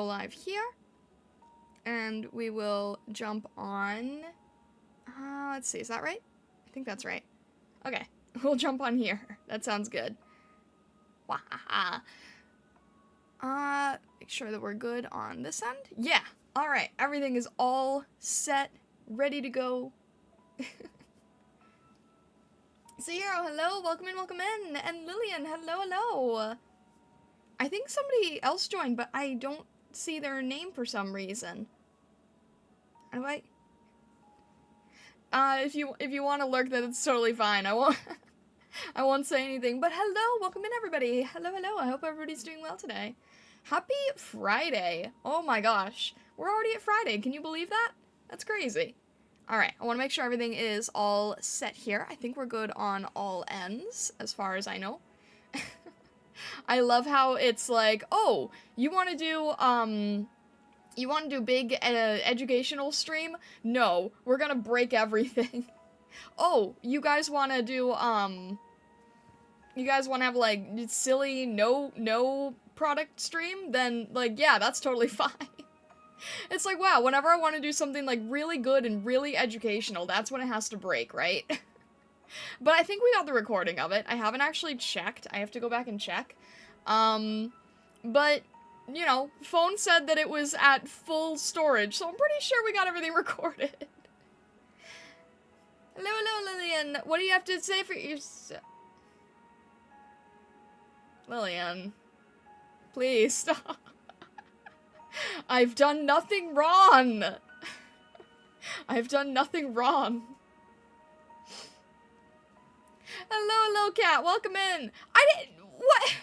live here. And we will jump on... let's see, is that right? I think that's right. Okay, we'll jump on here. That sounds good. Wahaha. Make sure that we're good on this end. Yeah, alright, everything is all set, ready to go. Zero, hello, welcome in, and Lillian, hello, hello. I think somebody else joined, but I don't see their name for some reason. How do I? If you want to lurk, then it's totally fine. I won't say anything. But hello, welcome in everybody. Hello, hello. I hope everybody's doing well today. Happy Friday. Oh my gosh, we're already at Friday. Can you believe that? That's crazy. All right, I want to make sure everything is all set here. I think we're good on all ends, as far as I know. I love how it's like, oh, you want to do big educational stream? No, we're gonna break everything. Oh, you guys want to do, you guys want to have, like, silly no product stream? Then, like, yeah, that's totally fine. It's like, wow, whenever I want to do something, like, really good and really educational, that's when it has to break, right? But I think we got the recording of it. I haven't actually checked. I have to go back and check. But, you know, phone said that it was at full storage, so I'm pretty sure we got everything recorded. Hello, hello, Lillian. What do you have to say for yourself? Lillian. Please stop. I've done nothing wrong. I've done nothing wrong. Hello, hello, cat. Welcome in. I didn't... What?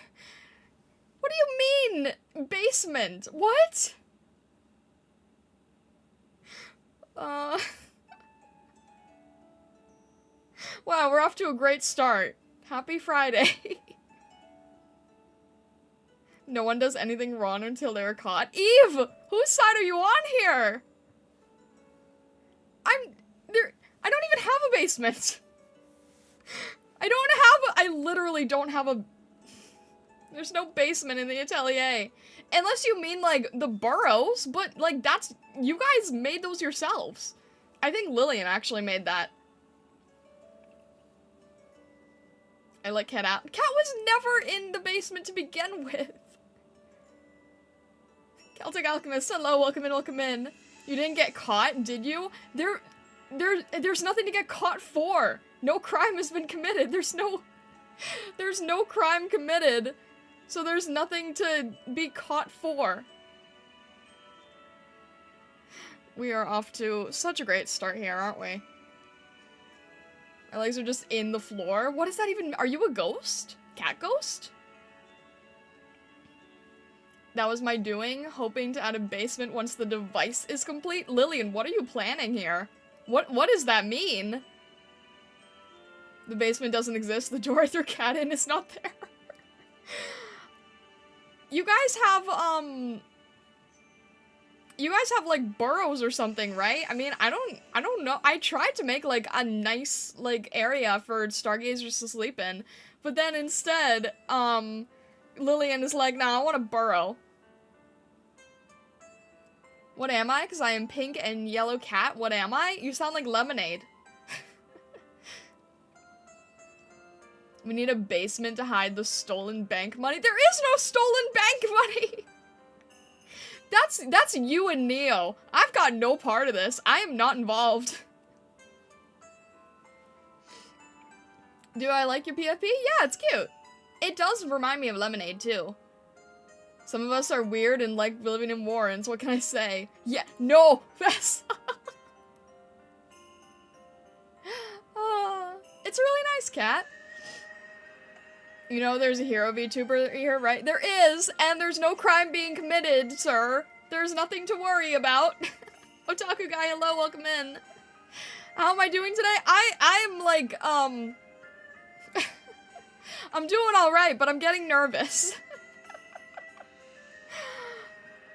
What do you mean? Basement? What? Wow, we're off to a great start. Happy Friday. No one does anything wrong until they're caught. Eve! Whose side are you on here? I don't even have a basement. I literally don't have a... There's no basement in the atelier. Unless you mean, like, the burrows, but, like, that's... You guys made those yourselves. I think Lillian actually made that. I let Cat out. Cat was never in the basement to begin with. Celtic Alchemist, hello, welcome in, welcome in. You didn't get caught, did you? There's nothing to get caught for. No crime has been committed. There's no crime committed. So there's nothing to be caught for. We are off to such a great start here, aren't we? Our legs are just in the floor. What is that even? Are you a ghost? Cat ghost? That was my doing, hoping to add a basement once the device is complete. Lillian, what are you planning here? What does that mean? The basement doesn't exist. The door I threw Cat in is not there. You guys have like burrows or something, right? I mean, I don't know. I tried to make like a nice like area for stargazers to sleep in, but then instead, Lillian is like, nah, I want a burrow. What am I? Because I am pink and yellow cat. What am I? You sound like lemonade. We need a basement to hide the stolen bank money. There is no stolen bank money! That's you and Neo. I've got no part of this. I am not involved. Do I like your PFP? Yeah, it's cute. It does remind me of Lemonade, too. Some of us are weird and like living in warrens. What can I say? Yeah, no! It's a really nice cat. You know, there's a hero VTuber here, right? There is, and there's no crime being committed, sir. There's nothing to worry about. Otaku guy, hello, welcome in. How am I doing today? I'm like, I'm doing alright, but I'm getting nervous.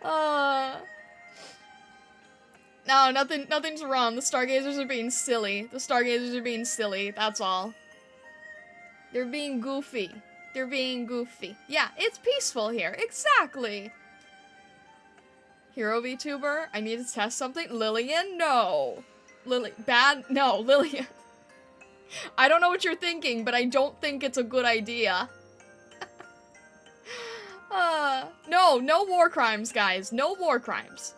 No, nothing's wrong. The stargazers are being silly. The stargazers are being silly, that's all. They're being goofy. They're being goofy. Yeah, it's peaceful here. Exactly. Hero VTuber, I need to test something. Lillian? No. Bad? No, Lillian. I don't know what you're thinking, but I don't think it's a good idea. No war crimes, guys. No war crimes.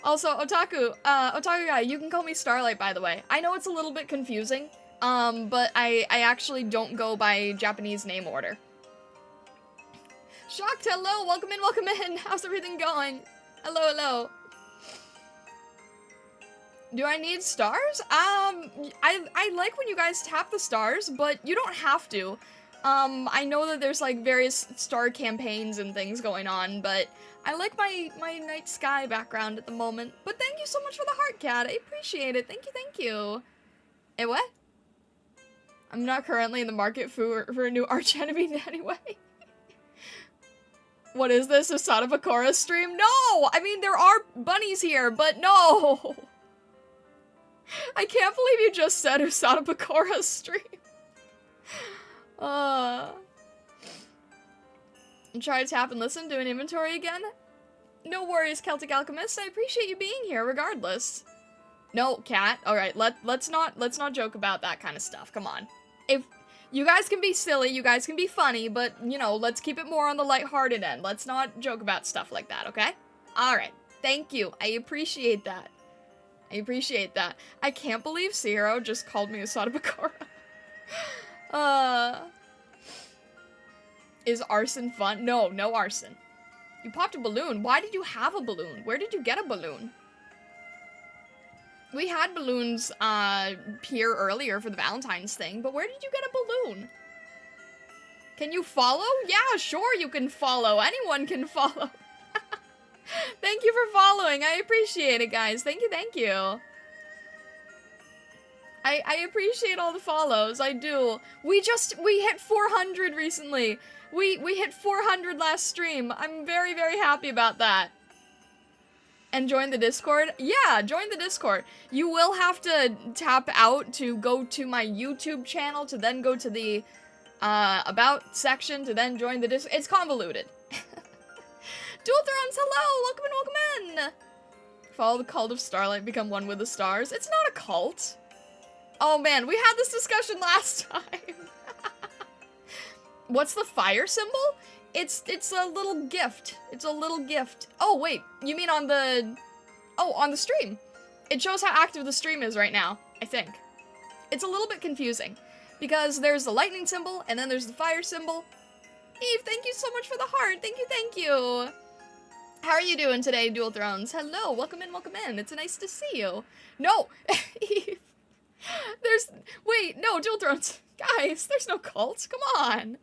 Also, Otaku guy, you can call me Starlight, by the way. I know it's a little bit confusing, but I actually don't go by Japanese name order. Shocked, hello, welcome in. How's everything going? Hello. Do I need stars? I like when you guys tap the stars, but you don't have to. I know that there's like various star campaigns and things going on, but I like my night sky background at the moment. But thank you so much for the heart, cat. I appreciate it. Thank you. Hey, what? I'm not currently in the market for a new archenemy anyway. What is this, a Sada Bakura stream? No! I mean, there are bunnies here, but no! I can't believe you just said Usada Bakura stream. Try to tap and listen, do an inventory again? No worries, Celtic Alchemist. I appreciate you being here regardless. No, cat. Alright, let's not joke about that kind of stuff. Come on. If you guys can be silly, you guys can be funny, but, you know, let's keep it more on the lighthearted end. Let's not joke about stuff like that, okay? Alright. Thank you. I appreciate that. I can't believe Zero just called me Usada Bakura. Is arson fun? No arson. You popped a balloon. Why did you have a balloon? Where did you get a balloon? We had balloons, here earlier for the Valentine's thing, but where did you get a balloon? Can you follow? Yeah, sure you can follow. Anyone can follow. Thank you for following. I appreciate it, guys. Thank you. I appreciate all the follows. I do. We hit 400 recently. We hit 400 last stream. I'm very, very happy about that. And join the Discord? Yeah, join the Discord. You will have to tap out to go to my YouTube channel, to then go to the, About section, to then join the Discord. It's convoluted. Dual Thrones, hello! Welcome in! Follow the cult of Starlight, become one with the stars. It's not a cult. Oh man, we had this discussion last time. What's the fire symbol? It's a little gift. It's a little gift. Oh, wait. You mean on the... Oh, on the stream. It shows how active the stream is right now, I think. It's a little bit confusing. Because there's the lightning symbol, and then there's the fire symbol. Eve, thank you so much for the heart. Thank you. How are you doing today, Dual Thrones? Hello, welcome in. It's nice to see you. No, Eve. Wait, no, Dual Thrones. Guys, there's no cult. Come on.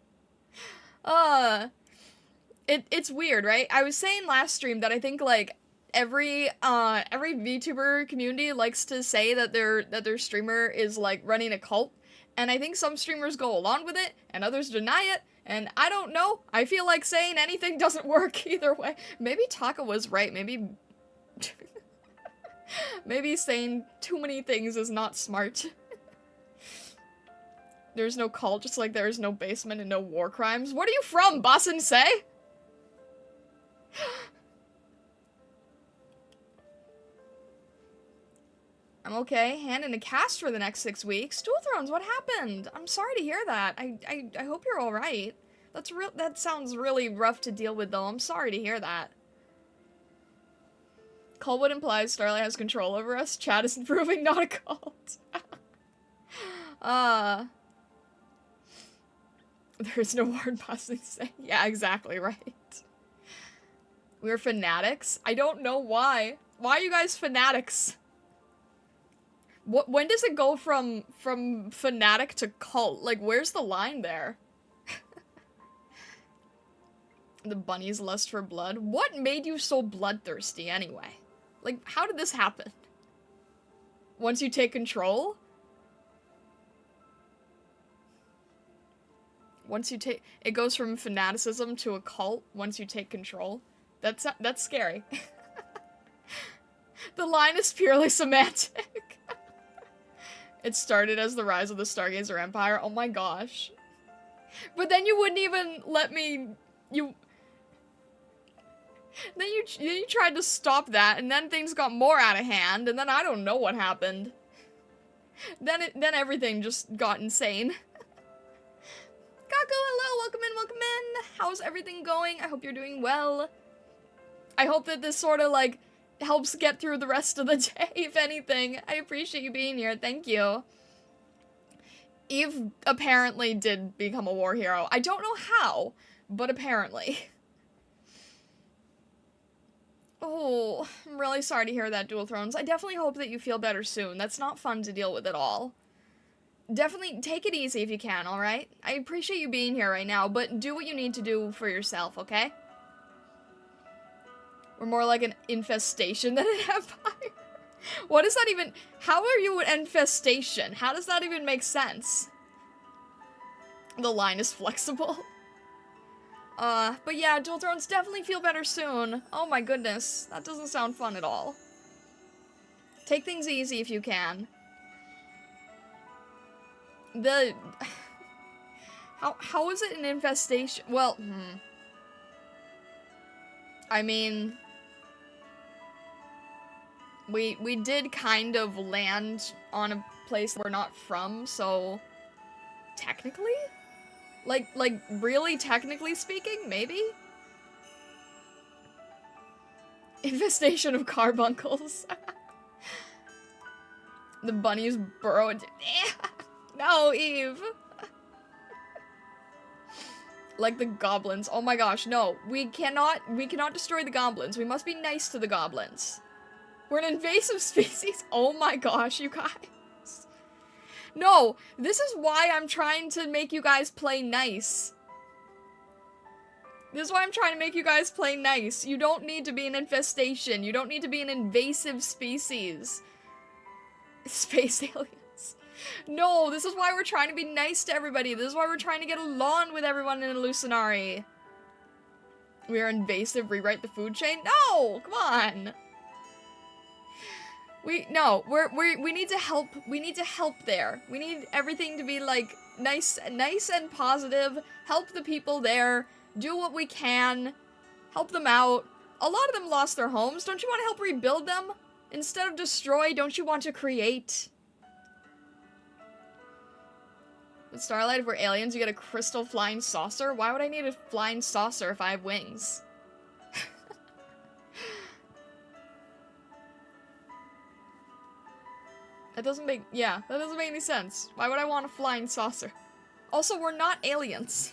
It's weird, right? I was saying last stream that I think, like, every VTuber community likes to say that their streamer is, like, running a cult, and I think some streamers go along with it, and others deny it, and I don't know. I feel like saying anything doesn't work either way. Maybe Taka was right, maybe... maybe saying too many things is not smart. There's no cult, just like there's no basement and no war crimes. What are you from, Bossin say? I'm okay. Hand in a cast for the next 6 weeks. Dual Thrones, what happened? I'm sorry to hear that. I hope you're alright. That sounds really rough to deal with, though. I'm sorry to hear that. Colwood implies Starlight has control over us. Chat is improving, not a cult. There's no word passing say. Yeah, exactly right. We're fanatics? I don't know why. Why are you guys fanatics? When does it go from fanatic to cult? Like, where's the line there? The bunny's lust for blood? What made you so bloodthirsty anyway? Like, how did this happen? Once you take control? It goes from fanaticism to a cult once you take control. That's scary. The line is purely semantic. It started as the rise of the Stargazer Empire. Oh my gosh. But then you wouldn't even let me... Then you tried to stop that, and then things got more out of hand, and then I don't know what happened. Then everything just got insane. Kaku, hello, welcome in, welcome in. How's everything going? I hope you're doing well. I hope that this sort of, like, helps get through the rest of the day, if anything. I appreciate you being here, thank you. Eve apparently did become a war hero. I don't know how, but apparently. Oh, I'm really sorry to hear that, Dual Thrones. I definitely hope that you feel better soon. That's not fun to deal with at all. Definitely take it easy if you can, alright? I appreciate you being here right now, but do what you need to do for yourself, okay? We're more like an infestation than an empire. What is that even? How are you an infestation? How does that even make sense? The line is flexible. But yeah, Dual Thrones, definitely feel better soon. Oh my goodness, that doesn't sound fun at all. Take things easy if you can. How is it an infestation? Well, I mean, we did kind of land on a place we're not from, so technically? Like, really technically speaking, maybe? Infestation of carbuncles. The bunnies burrowed. No, Eve. Like the goblins. Oh my gosh, no. We cannot destroy the goblins. We must be nice to the goblins. We're an invasive species. Oh my gosh, you guys. No, this is why I'm trying to make you guys play nice. This is why I'm trying to make you guys play nice. You don't need to be an infestation. You don't need to be an invasive species. Space aliens. No, this is why we're trying to be nice to everybody. This is why we're trying to get along with everyone in Illusionari. We are invasive, rewrite the food chain? No, come on. We need to help. We need to help there. We need everything to be like nice and positive. Help the people there. Do what we can. Help them out. A lot of them lost their homes. Don't you want to help rebuild them? Instead of destroy, don't you want to create? With Starlight, if we're aliens, you get a crystal flying saucer? Why would I need a flying saucer if I have wings? That doesn't make any sense. Why would I want a flying saucer? Also, we're not aliens.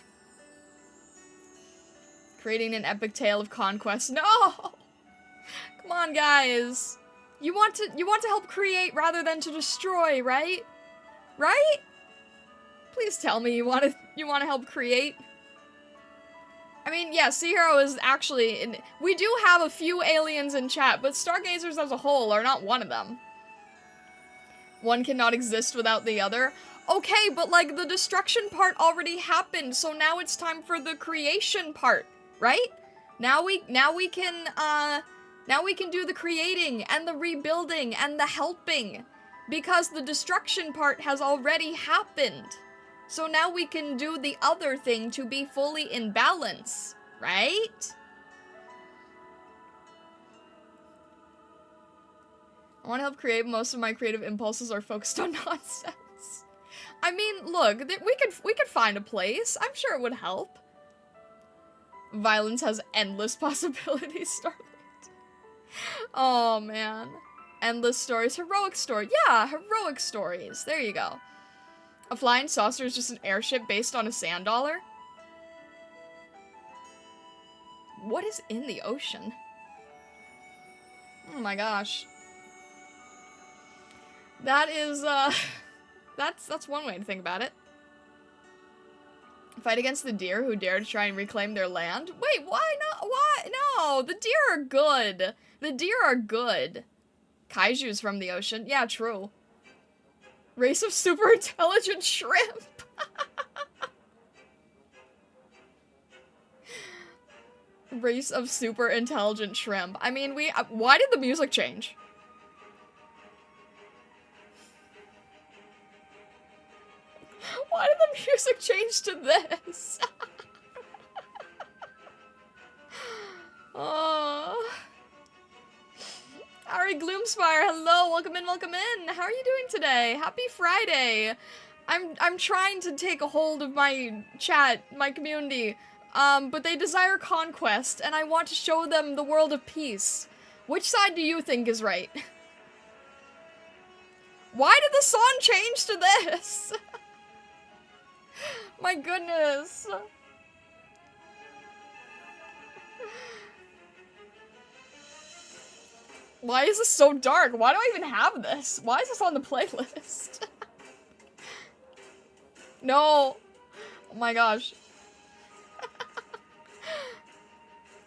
Creating an epic tale of conquest. No! Come on, guys. You want to help create rather than to destroy, right? Right? Please tell me you want to help create. I mean, yeah, Sea Hero is actually we do have a few aliens in chat, but Stargazers as a whole are not one of them. One cannot exist without the other. Okay, but like the destruction part already happened, so now it's time for the creation part, right? Now we can do the creating and the rebuilding and the helping because the destruction part has already happened. So now we can do the other thing to be fully in balance, right? I want to help create. Most of my creative impulses are focused on nonsense. I mean, look, we could find a place. I'm sure it would help. Violence has endless possibilities, Starlight. Oh, man. Endless stories. Heroic story. Yeah, heroic stories. There you go. A flying saucer is just an airship based on a sand dollar? What is in the ocean? Oh my gosh. That is, that's one way to think about it. Fight against the deer who dare to try and reclaim their land? Wait, why not? Why? No, the deer are good. The deer are good. Kaijus from the ocean. Yeah, true. Race of super intelligent shrimp. Race of super intelligent shrimp. I mean, why did the music change? Why did the music change to this? Oh. Gloomspire, hello, welcome in, welcome in. How are you doing today? Happy Friday. I'm trying to take a hold of my chat, my community, but they desire conquest, and I want to show them the world of peace. Which side do you think is right? Why did the song change to this? My goodness. Why is this so dark? Why do I even have this? Why is this on the playlist? No. Oh my gosh.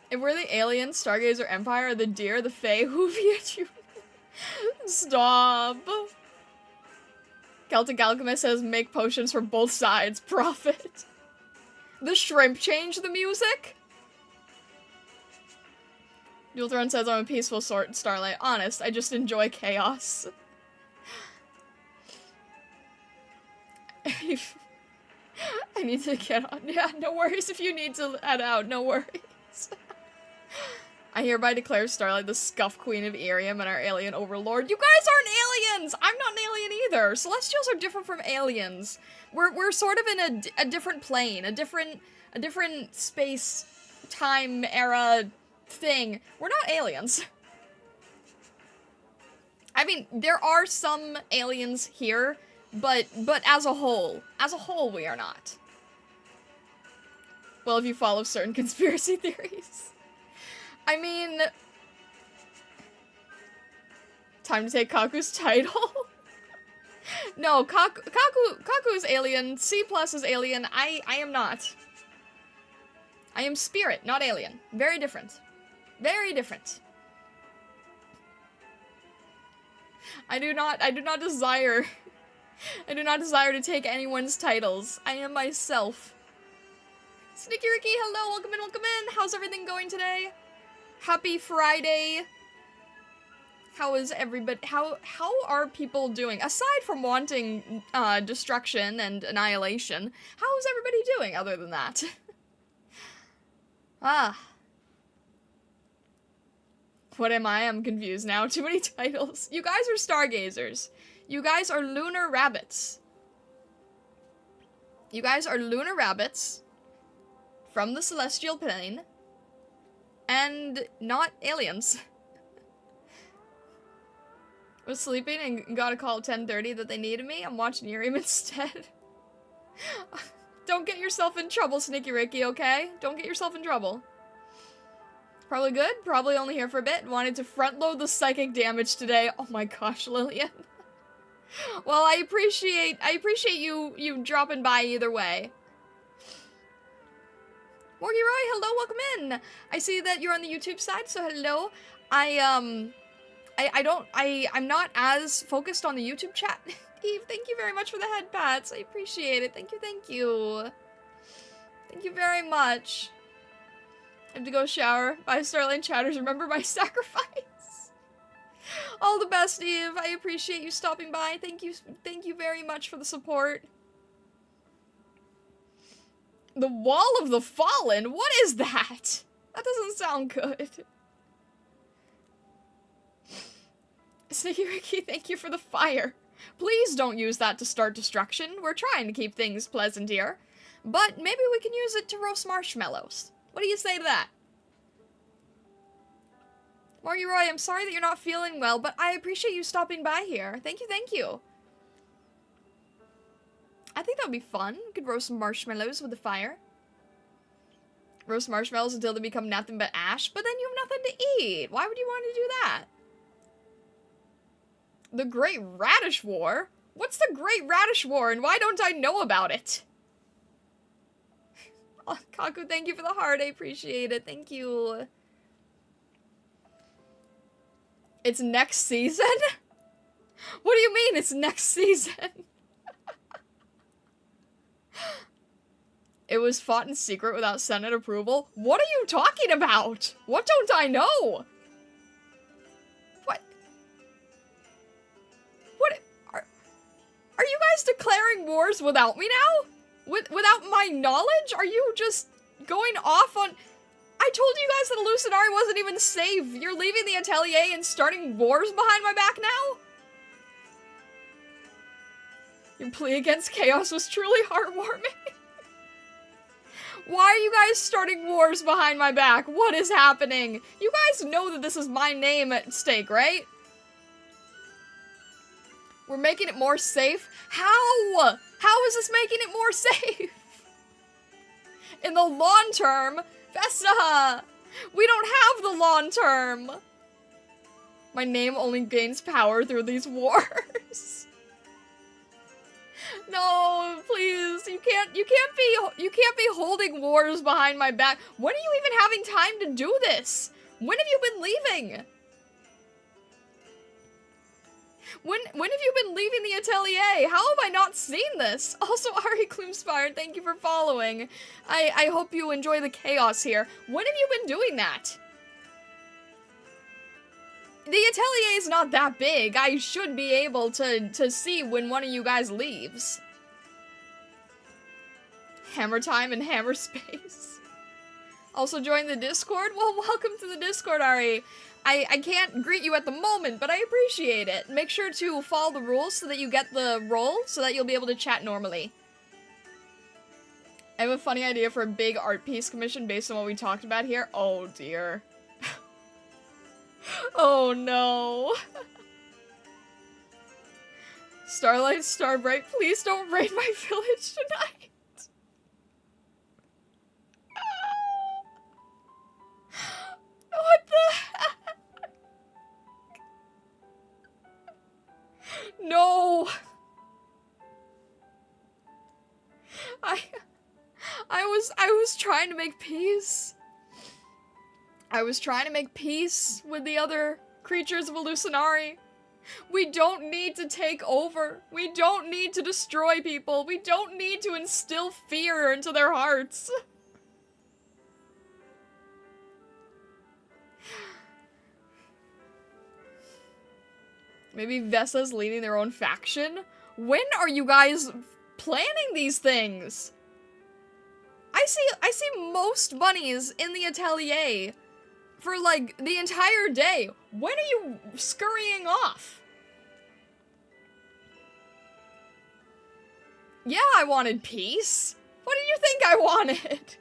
If we're the aliens, Stargazer Empire, the deer, the fae, who viewed you? Stop. Celtic Alchemist says make potions for both sides. Profit. The shrimp changed the music? Dual Throne says I'm a peaceful sort, Starlight. Honest, I just enjoy chaos. I need to get on. Yeah, no worries if you need to head out. No worries. I hereby declare Starlight the scuff queen of IRIAM and our alien overlord. You guys aren't aliens! I'm not an alien either. Celestials are different from aliens. We're sort of in a different plane, a different space, time, era thing. We're not aliens. I mean, there are some aliens here, but as a whole we are not. Well, if you follow certain conspiracy theories. I mean, time to take Kaku's title. No, Kaku is alien. C+ is alien. I am not. I am spirit, not alien. Very different. Very different. I do not desire to take anyone's titles. I am myself. Sneaky Ricky, hello, welcome in, welcome in. How's everything going today? Happy Friday. How is everybody, how are people doing? Aside from wanting destruction and annihilation, how is everybody doing other than that? Ah. What am I? I'm confused now. Too many titles. You guys are stargazers. You guys are lunar rabbits. You guys are lunar rabbits from the celestial plane and not aliens. Was sleeping and got a call at 10:30 that they needed me. I'm watching IRIAM instead. Don't get yourself in trouble, Sneaky Ricky, okay? Don't get yourself in trouble. Probably good. Probably only here for a bit. Wanted to front load the psychic damage today. Oh my gosh, Lillian. Well, I appreciate you dropping by either way. Morgy Roy, hello, welcome in. I see that you're on the YouTube side, so hello. I'm not as focused on the YouTube chat. Eve, thank you very much for the head pats. I appreciate it. Thank you, thank you. Thank you very much. I have to go shower. Bye, Starline Chatters. Remember my sacrifice. All the best, Eve. I appreciate you stopping by. Thank you very much for the support. The Wall of the Fallen? What is that? That doesn't sound good. Sneaky Ricky, thank you for the fire. Please don't use that to start destruction. We're trying to keep things pleasant here. But maybe we can use it to roast marshmallows. What do you say to that? Morgy Roy, I'm sorry that you're not feeling well, but I appreciate you stopping by here. Thank you, thank you. I think that would be fun. We could roast some marshmallows with the fire. Roast marshmallows until they become nothing but ash, but then you have nothing to eat. Why would you want to do that? The Great Radish War? What's the Great Radish War, and why don't I know about it? Oh, Kaku, thank you for the heart. I appreciate it. Thank you. It's next season? What do you mean it's next season? It was fought in secret without Senate approval? What are you talking about? What don't I know? What? What? Are you guys declaring wars without me now? Without my knowledge? Are you just going off on... I told you guys that Lucinari wasn't even safe. You're leaving the atelier and starting wars behind my back now? Your plea against chaos was truly heartwarming. Why are you guys starting wars behind my back? What is happening? You guys know that this is my name at stake, right? We're making it more safe? How? How is this making it more safe? In the long term, Vesta, we don't have the long term. My name only gains power through these wars. No, please, you can't be holding wars behind my back. When are you even having time to do this? When have you been leaving? When have you been leaving the atelier? How have I not seen this? Also, Ari Gloomspire, thank you for following. I hope you enjoy the chaos here. When have you been doing that? The atelier is not that big. I should be able to see when one of you guys leaves. Hammer time and hammer space. Also join the Discord? Well, welcome to the Discord, Ari. I can't greet you at the moment, but I appreciate it. Make sure to follow the rules so that you get the role, so that you'll be able to chat normally. I have a funny idea for a big art piece commission based on what we talked about here. Oh, dear. Oh, no. Starlight, Starbright, please don't raid my village tonight. What the heck? No. I was trying to make peace. I was trying to make peace with the other creatures of Lucinari. We don't need to take over. We don't need to destroy people. We don't need to instill fear into their hearts. Maybe Vessa's leading their own faction? When are you guys planning these things? I see most bunnies in the atelier for, like, the entire day. When are you scurrying off? Yeah, I wanted peace. What did you think I wanted?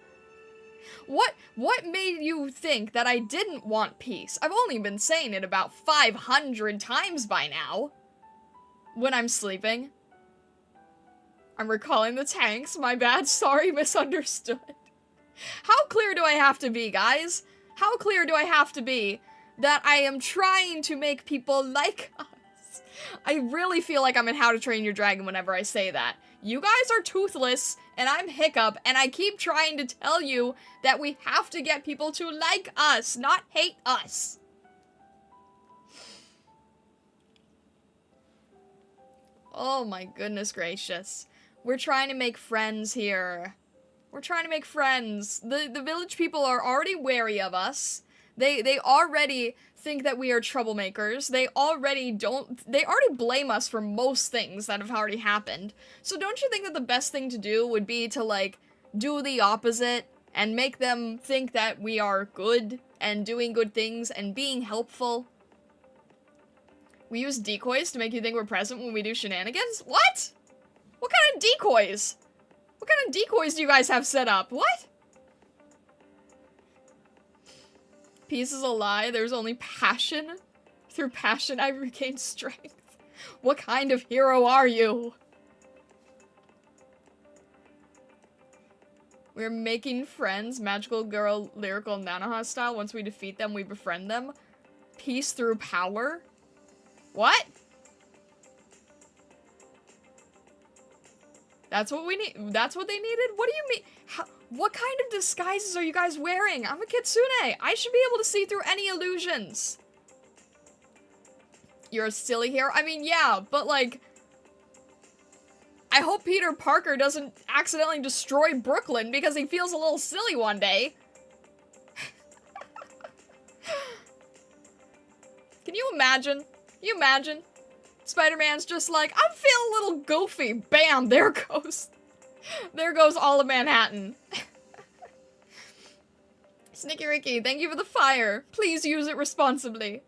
What made you think that I didn't want peace? I've only been saying it about 500 times by now. When I'm sleeping. I'm recalling the tanks, my bad, sorry, misunderstood. How clear do I have to be, guys? How clear do I have to be that I am trying to make people like us? I really feel like I'm in How to Train Your Dragon whenever I say that. You guys are Toothless, and I'm Hiccup, and I keep trying to tell you that we have to get people to like us, not hate us. Oh my goodness gracious. We're trying to make friends here. We're trying to make friends. The village people are already wary of us. They already think that we are troublemakers. They already blame us for most things that have already happened. So don't you think that the best thing to do would be to, like, do the opposite and make them think that we are good and doing good things and being helpful? We use decoys to make you think we're present when we do shenanigans? What? What kind of decoys? What kind of decoys do you guys have set up? What? Peace is a lie. There's only passion. Through passion, I regain strength. What kind of hero are you? We're making friends. Magical girl, lyrical Nanoha style. Once we defeat them, we befriend them. Peace through power? What? That's what we need. That's what they needed? What do you mean? What kind of disguises are you guys wearing? I'm a kitsune. I should be able to see through any illusions. You're a silly hero? I mean, yeah, but like... I hope Peter Parker doesn't accidentally destroy Brooklyn because he feels a little silly one day. Can you imagine? Can you imagine? Spider-Man's just like, I'm feeling a little goofy. Bam, there goes all of Manhattan. Sneaky Ricky, thank you for the fire. Please use it responsibly.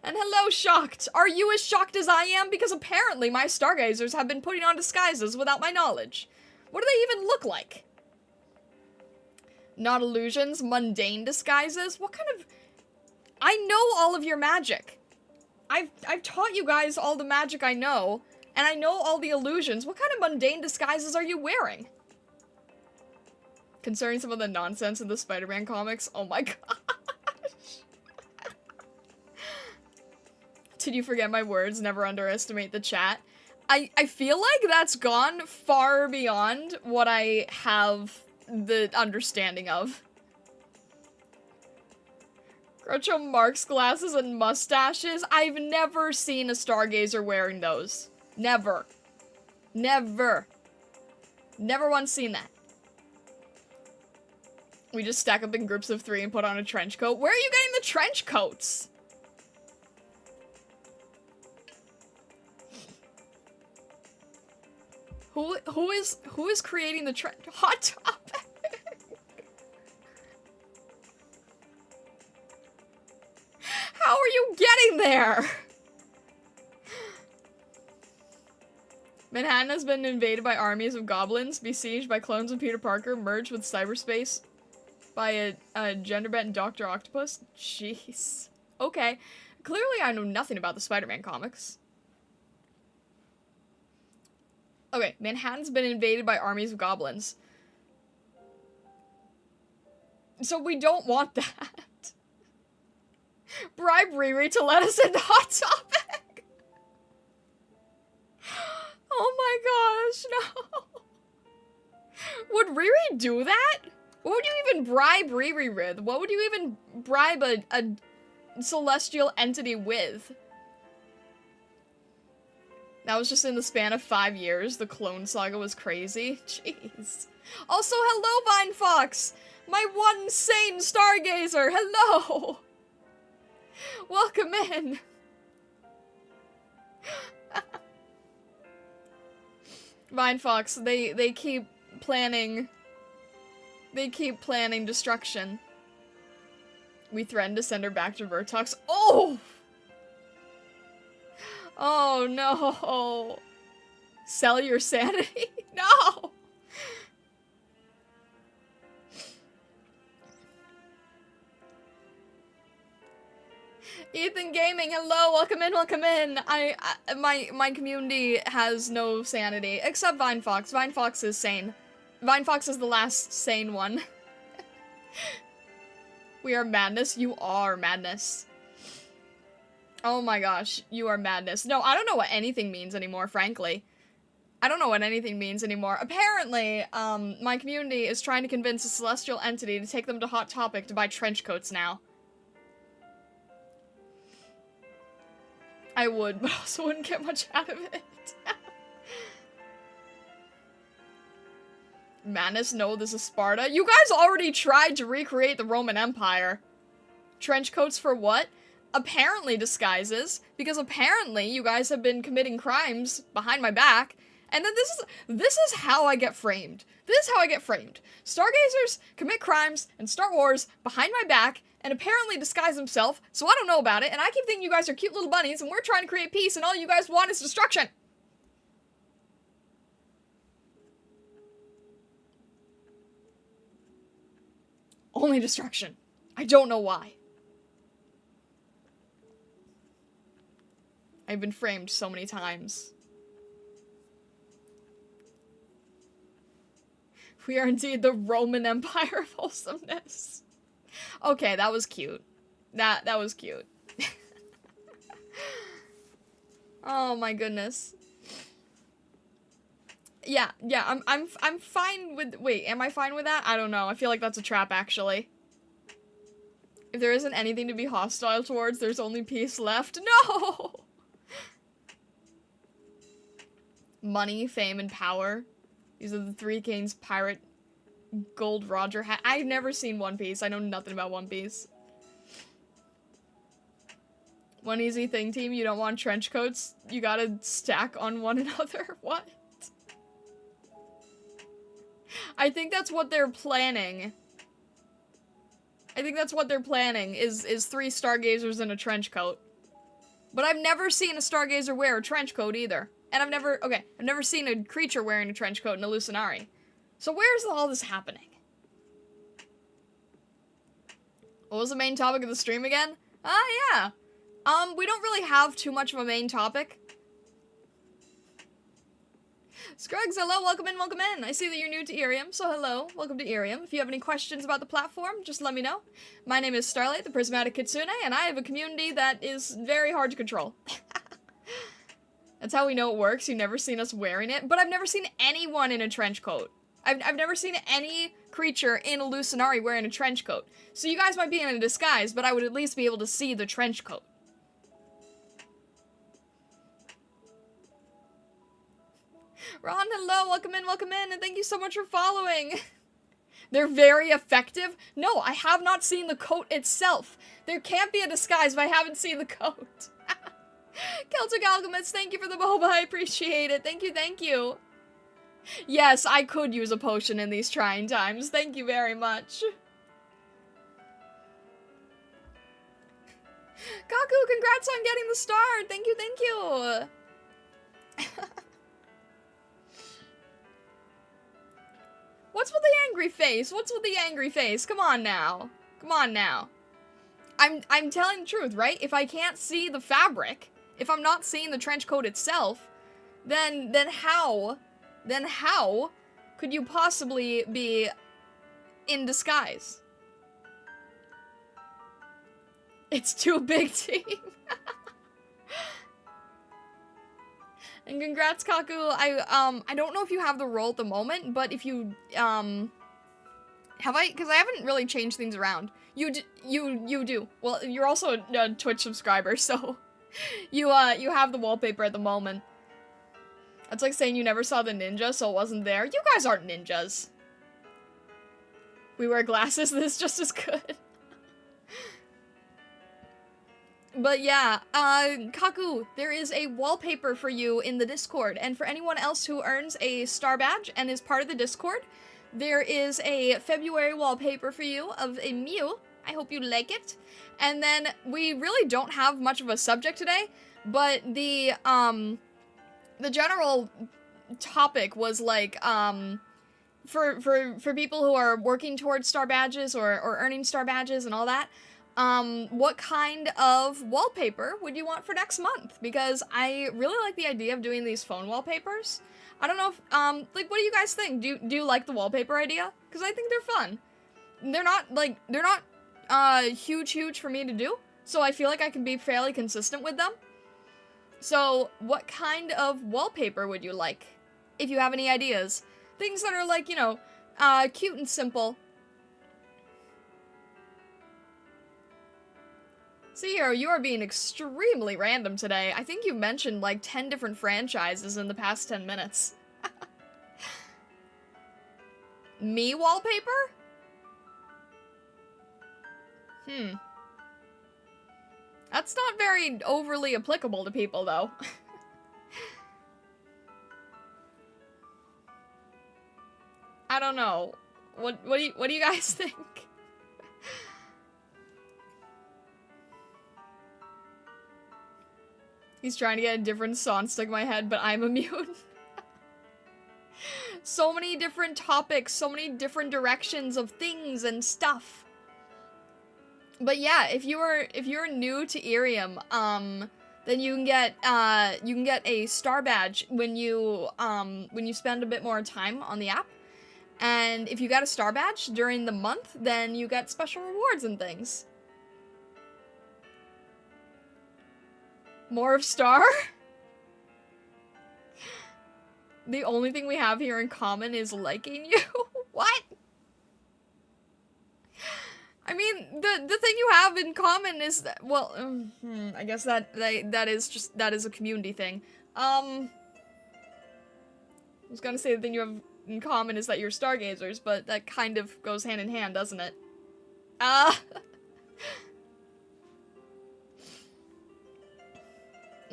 And hello, Shocked! Are you as shocked as I am? Because apparently my stargazers have been putting on disguises without my knowledge. What do they even look like? Not illusions, mundane disguises? What kind of... I know all of your magic. I've taught you guys all the magic I know, and I know all the illusions. What kind of mundane disguises are you wearing? Concerning some of the nonsense in the Spider-Man comics, oh my gosh. Did you forget my words? Never underestimate the chat. I feel like that's gone far beyond what I have the understanding of. Groucho Marx glasses and mustaches? I've never seen a stargazer wearing those. Never. Never. Never once seen that. We just stack up in groups of 3 and put on a trench coat. Where are you getting the trench coats? Who is creating the trench? Hot Topic. How are you getting there? Manhattan has been invaded by armies of goblins, besieged by clones of Peter Parker, merged with cyberspace by a gender-bent Dr. Octopus? Jeez. Okay. Clearly I know nothing about the Spider-Man comics. Okay, Manhattan's been invaded by armies of goblins. So we don't want that. Bribe Riri to let us into Hot Topic! Oh my gosh, no. Would Riri do that? What would you even bribe Riri with? What would you even bribe a celestial entity with? That was just in the span of 5 years. The Clone Saga was crazy. Jeez. Also, hello, Vine Fox! My one sane stargazer! Hello! Welcome in! Vine Fox, they keep planning... They keep planning destruction. We threaten to send her back to Vertox. Oh! Oh no! Sell your sanity? No! Ethan Gaming, hello, welcome in, welcome in. My community has no sanity, except Vine Fox. Vine Fox is sane. Vine Fox is the last sane one. We are madness. You are madness. Oh my gosh, you are madness. No, I don't know what anything means anymore, frankly. I don't know what anything means anymore. Apparently, my community is trying to convince a celestial entity to take them to Hot Topic to buy trench coats now. I would, but also wouldn't get much out of it. Madness, no, this is Sparta. You guys already tried to recreate the Roman Empire. Trench coats for what? Apparently disguises, because apparently you guys have been committing crimes behind my back, and then this is how I get framed. This is how I get framed. Stargazers commit crimes and start wars behind my back, and apparently disguise themselves, so I don't know about it, and I keep thinking you guys are cute little bunnies, and we're trying to create peace, and all you guys want is destruction! Only destruction. I don't know why. I've been framed so many times. We are indeed the Roman Empire of wholesomeness. Okay, that was cute. That was cute. Oh my goodness. Yeah, I'm fine with- wait, am I fine with that? I don't know, I feel like that's a trap, actually. If there isn't anything to be hostile towards, there's only peace left. No! Money, fame, and power. These are the 3 kings pirate Gold Roger hat. I've never seen One Piece. I know nothing about One Piece. One easy thing, team. You don't want trench coats. You gotta stack on one another. What? I think that's what they're planning. I think that's what they're planning, is 3 stargazers in a trench coat. But I've never seen a stargazer wear a trench coat either. And I've never seen a creature wearing a trench coat in a Lucinari. So where's all this happening? What was the main topic of the stream again? Yeah. We don't really have too much of a main topic. Scruggs, hello, welcome in, welcome in. I see that you're new to IRIAM, so hello, welcome to IRIAM. If you have any questions about the platform, just let me know. My name is Starlight, the Prismatic Kitsune, and I have a community that is very hard to control. That's how we know it works. You've never seen us wearing it, but I've never seen anyone in a trench coat. I've never seen any creature in a Lucinari wearing a trench coat. So you guys might be in a disguise, but I would at least be able to see the trench coat. Ron, hello, welcome in, and thank you so much for following. They're very effective? No, I have not seen the coat itself. There can't be a disguise if I haven't seen the coat. Celtic Alchemist, thank you for the boba, I appreciate it. Thank you, thank you. Yes, I could use a potion in these trying times. Thank you very much. Kaku, congrats on getting the star. Thank you, thank you. What's with the angry face? What's with the angry face? Come on now. Come on now. I'm telling the truth, right? If I can't see the fabric, if I'm not seeing the trench coat itself, then how could you possibly be in disguise? It's too big, team. And congrats, Kaku. I don't know if you have the role at the moment, but if you, because I haven't really changed things around. You do. Well, you're also a Twitch subscriber, so you have the wallpaper at the moment. That's like saying you never saw the ninja, so it wasn't there. You guys aren't ninjas. We wear glasses, this is just as good. But yeah, Kaku, there is a wallpaper for you in the Discord, and for anyone else who earns a star badge and is part of the Discord, there is a February wallpaper for you of a Mew. I hope you like it. And then we really don't have much of a subject today, but the general topic was like, for people who are working towards star badges or earning star badges and all that, what kind of wallpaper would you want for next month? Because I really like the idea of doing these phone wallpapers. I don't know if, like, what do you guys think? Do you like the wallpaper idea? Because I think they're fun. They're not huge for me to do, so I feel like I can be fairly consistent with them. So, what kind of wallpaper would you like? If you have any ideas. Things that are like, you know, cute and simple. See here, you are being extremely random today. I think you mentioned like 10 different franchises in the past 10 minutes. Me wallpaper? That's not very overly applicable to people, though. I don't know. What do you guys think? He's trying to get a different song stuck in my head, but I'm immune. So many different topics, so many different directions of things and stuff. But yeah, if you're new to IRIAM, then you can get a star badge when you spend a bit more time on the app. And if you got a star badge during the month, then you get special rewards and things. More of Star? The only thing we have here in common is liking you? What? I mean, the thing you have in common is that, well, I guess that is a community thing. I was gonna say the thing you have in common is that you're stargazers, but that kind of goes hand in hand, doesn't it?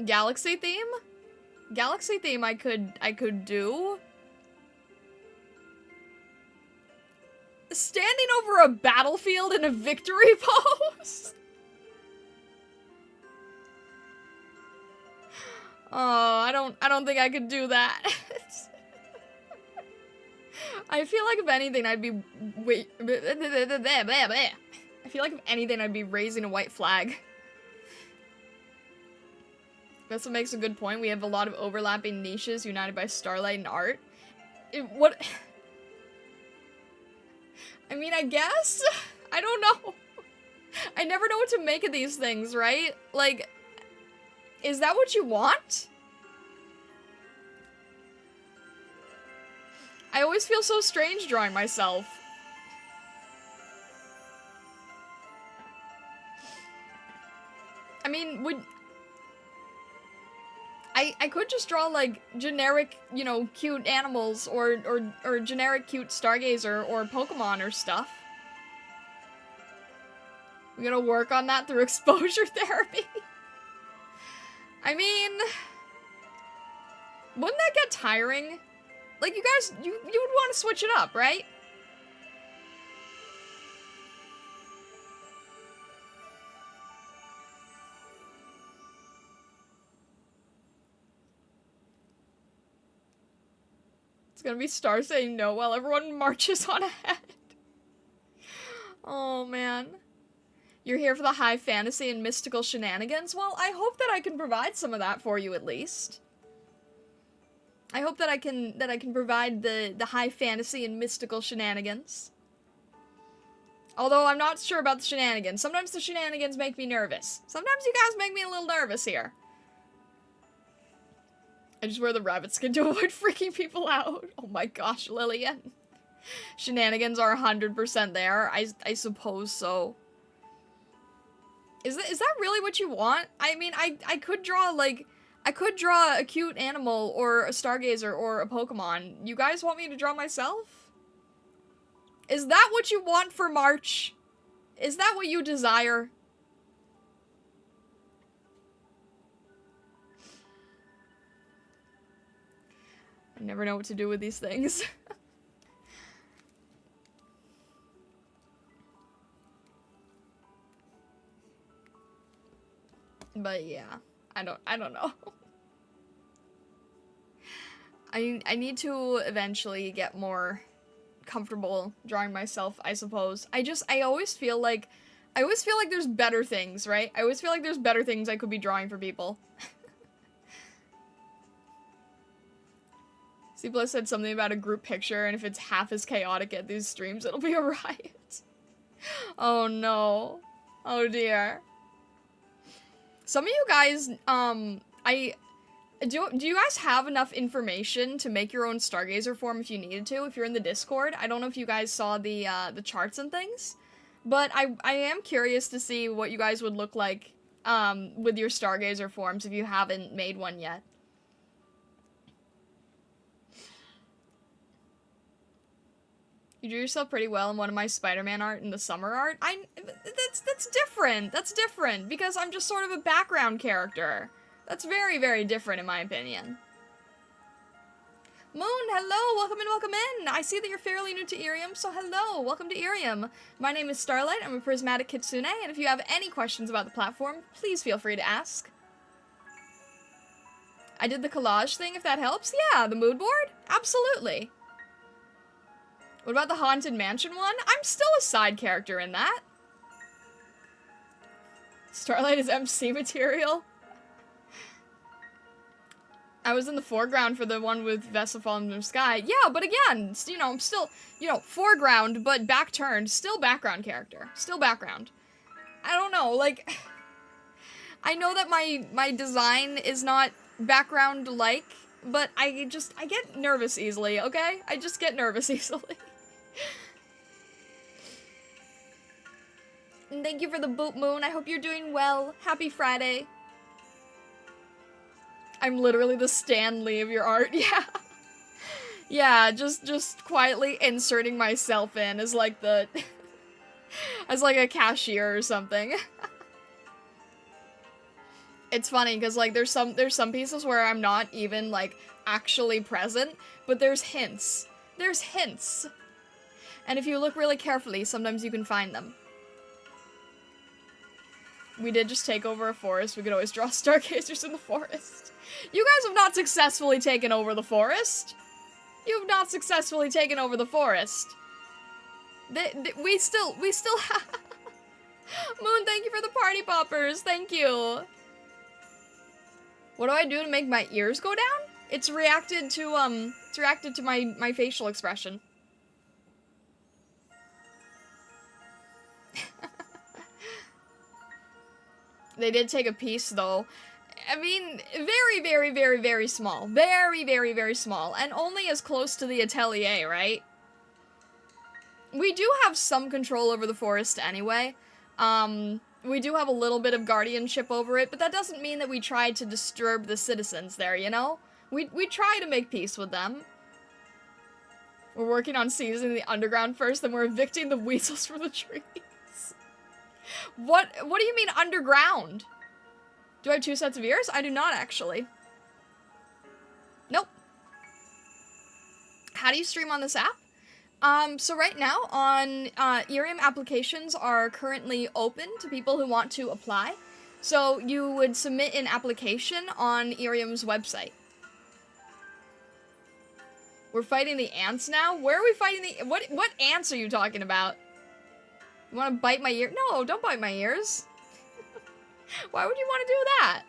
Galaxy theme? Galaxy theme I could do. Standing over over a battlefield in a victory pose? Oh, I don't think I could do that. I feel like if anything I'd be I feel like if anything I'd be raising a white flag. Vessa makes a good point. We have a lot of overlapping niches united by Starlight and art. What? I mean, I guess? I don't know. I never know what to make of these things, right? Like, is that what you want? I always feel so strange drawing myself. I mean, I could just draw, like, generic, you know, cute animals, or generic cute Stargazer, or Pokemon or stuff. We gotta work on that through exposure therapy. I mean, wouldn't that get tiring? Like, you guys, you would want to switch it up, right? It's gonna be Star saying no while everyone marches on ahead. Oh, man. You're here for the high fantasy and mystical shenanigans? Well, I hope that I can provide some of that for you, at least. I hope that I can provide the high fantasy and mystical shenanigans. Although I'm not sure about the shenanigans. Sometimes the shenanigans make me nervous. Sometimes you guys make me a little nervous here. I just wear the rabbit skin to avoid freaking people out. Oh my gosh, Lillian. Shenanigans are 100% there. I suppose so. Is that really what you want? I mean, I could draw, like, I could draw a cute animal, or a Stargazer, or a Pokemon. You guys want me to draw myself? Is that what you want for March? Is that what you desire? I never know what to do with these things. But yeah, I don't know. I need to eventually get more comfortable drawing myself, I suppose. I always feel like there's better things, right? I always feel like there's better things I could be drawing for people. C+ said something about a group picture, and if it's half as chaotic at these streams, it'll be a riot. Oh no. Oh dear. Some of you guys, do you guys have enough information to make your own Stargazer form if you needed to, if you're in the Discord? I don't know if you guys saw the charts and things, but I am curious to see what you guys would look like, with your Stargazer forms if you haven't made one yet. You drew yourself pretty well in one of my Spider-Man art and the summer art. That's different. That's different because I'm just sort of a background character. That's very, very different in my opinion. Moon, hello, welcome in. I see that you're fairly new to IRIAM, so hello, welcome to IRIAM. My name is Starlight, I'm a prismatic kitsune, and if you have any questions about the platform, please feel free to ask. I did the collage thing, if that helps. Yeah, the mood board? Absolutely. What about the Haunted Mansion one? I'm still a side character in that. Starlight is MC material. I was in the foreground for the one with Vessa falling from the sky. Yeah, but again, you know, I'm still, you know, foreground, but back turned. Still background character. Still background. I don't know, like, I know that my design is not background-like, but I get nervous easily, okay? I just get nervous easily. And thank you for the boot, Moon. I hope you're doing well. Happy Friday. I'm literally the Stan Lee of your art. Yeah. Yeah, just quietly inserting myself in as like the as like a cashier or something. It's funny because like there's some pieces where I'm not even like actually present, but there's hints. There's hints. And if you look really carefully, sometimes you can find them. We did just take over a forest. We could always draw stargazers in the forest. You guys have not successfully taken over the forest. You have not successfully taken over the forest. We still have... Moon, thank you for the party poppers. Thank you. What do I do to make my ears go down? It's reacted to my facial expression. They did take a piece, though. I mean, very, very, very, very small. Very, very, very small. And only as close to the atelier, right? We do have some control over the forest anyway. We do have a little bit of guardianship over it, but that doesn't mean that we try to disturb the citizens there, you know? We try to make peace with them. We're working on seasoning the underground first, then we're evicting the weasels from the trees. What do you mean underground? Do I have 2 sets of ears? I do not, actually. Nope. How do you stream on this app? So right now on, IRIAM applications are currently open to people who want to apply. So you would submit an application on IRIAM's website. We're fighting the ants now? Where are we fighting the... What ants are you talking about? You want to bite my ear? No, don't bite my ears. Why would you want to do that?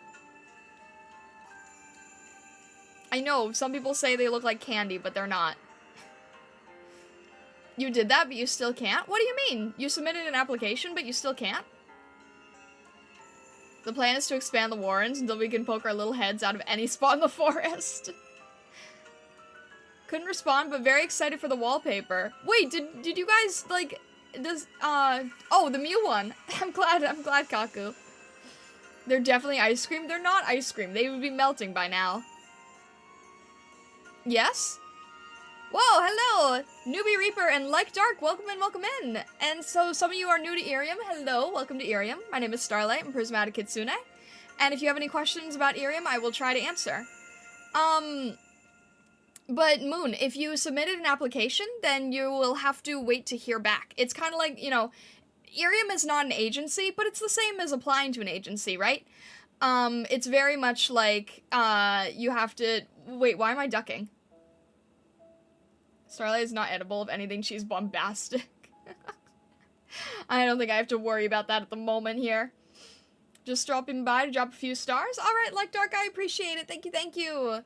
I know, some people say they look like candy, but they're not. You did that, but you still can't? What do you mean? You submitted an application, but you still can't? The plan is to expand the warrens until we can poke our little heads out of any spot in the forest. Couldn't respond, but very excited for the wallpaper. Wait, did you guys, like, oh, the Mew one. I'm glad, Kaku. They're definitely ice cream. They're not ice cream. They would be melting by now. Yes? Whoa, hello! Newbie Reaper and Like Dark, welcome in, welcome in! And so, some of you are new to IRIAM. Hello, welcome to IRIAM. My name is Starlight, I'm Prismatic Kitsune. And if you have any questions about IRIAM, I will try to answer. But Moon, if you submitted an application, then you will have to wait to hear back. It's kind of like, you know, IRIAM is not an agency, but it's the same as applying to an agency, right? It's very much like, you have to... Wait, why am I ducking? Starlight is not edible. If anything, she's bombastic. I don't think I have to worry about that at the moment here. Just dropping by to drop a few stars. Alright, Like Dark, I appreciate it. Thank you, thank you.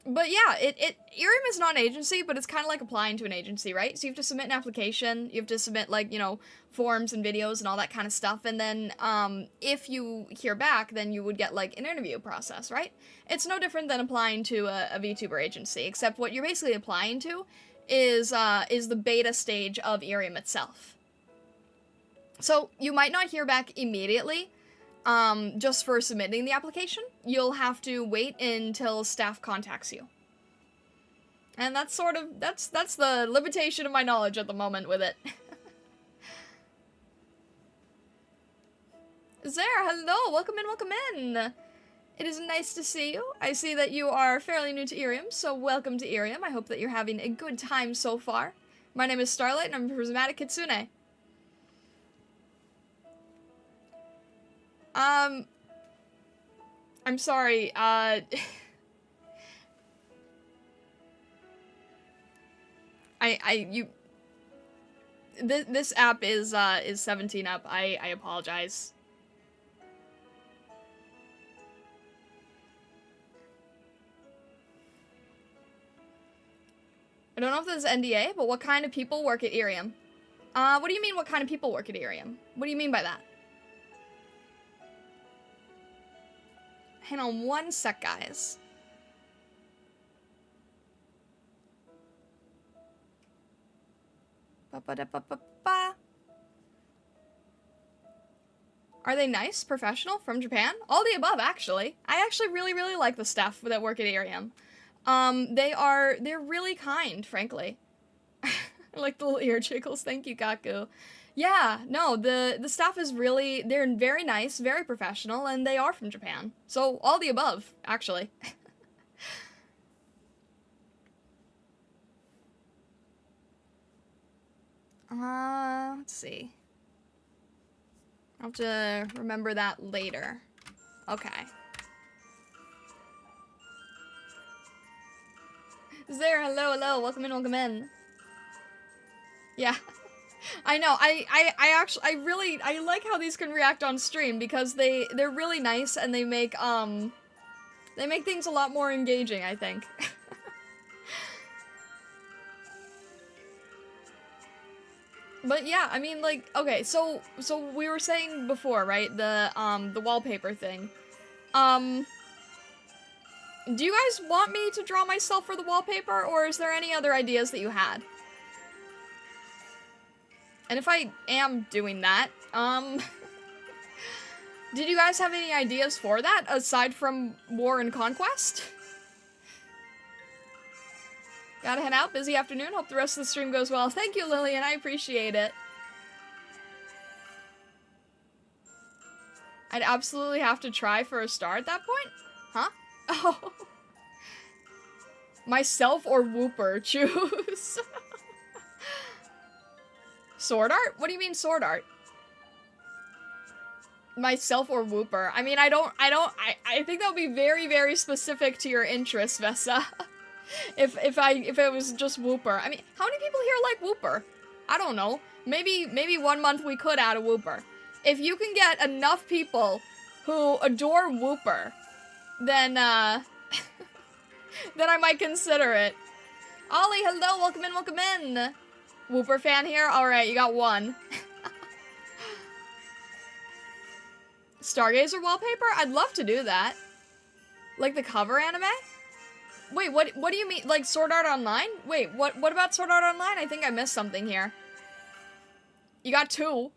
But yeah, IRIAM is not an agency, but it's kind of like applying to an agency, right? So you have to submit an application, you have to submit, like, you know, forms and videos and all that kind of stuff, and then, if you hear back, then you would get, like, an interview process, right? It's no different than applying to a VTuber agency, except what you're basically applying to is the beta stage of IRIAM itself. So, you might not hear back immediately, just for submitting the application. You'll have to wait until staff contacts you. And that's sort of, that's the limitation of my knowledge at the moment with it. Zare, hello, welcome in, welcome in. It is nice to see you. I see that you are fairly new to IRIAM, so welcome to IRIAM. I hope that you're having a good time so far. My name is Starlight, and I'm Prismatic Kitsune. I'm sorry, this app is 17 up. I apologize. I don't know if this is NDA, but what kind of people work at IRIAM? What do you mean, what kind of people work at IRIAM? What do you mean by that? Hang on one sec, guys. Ba-ba-da-ba-ba-ba. Are they nice, professional, from Japan? All the above, actually. I actually really, really like the staff that work at IRIAM. They're really kind, frankly. I like the little ear jiggles. Thank you, Kaku. Yeah, no, the staff is really, they're very nice, very professional, and they are from Japan. So, all the above, actually. Let's see. I'll have to remember that later. Okay. Is there? Hello, hello. Welcome in, welcome in. Yeah. I know. I actually, I like how these can react on stream because they're really nice and they make things a lot more engaging, I think. But yeah, I mean, like, okay, so we were saying before, right? The wallpaper thing. Do you guys want me to draw myself for the wallpaper, or is there any other ideas that you had? And if I am doing that, did you guys have any ideas for that, aside from War and Conquest? Gotta head out, busy afternoon, hope the rest of the stream goes well. Thank you, Lillian, I appreciate it. I'd absolutely have to try for a star at that point? Huh? Oh. Myself or Whooper, choose. Sword art? What do you mean sword art? Myself or Whooper? I mean, I think that would be very, very specific to your interests, Vessa. if it was just Whooper. I mean, how many people here like Whooper? I don't know. Maybe 1 month we could add a Whooper. If you can get enough people who adore Whooper, then, then I might consider it. Ollie, hello, welcome in, welcome in. Whooper fan here? Alright, you got one. Stargazer wallpaper? I'd love to do that. Like the cover anime? Wait, what do you mean? Like Sword Art Online? Wait, what about Sword Art Online? I think I missed something here. You got 2.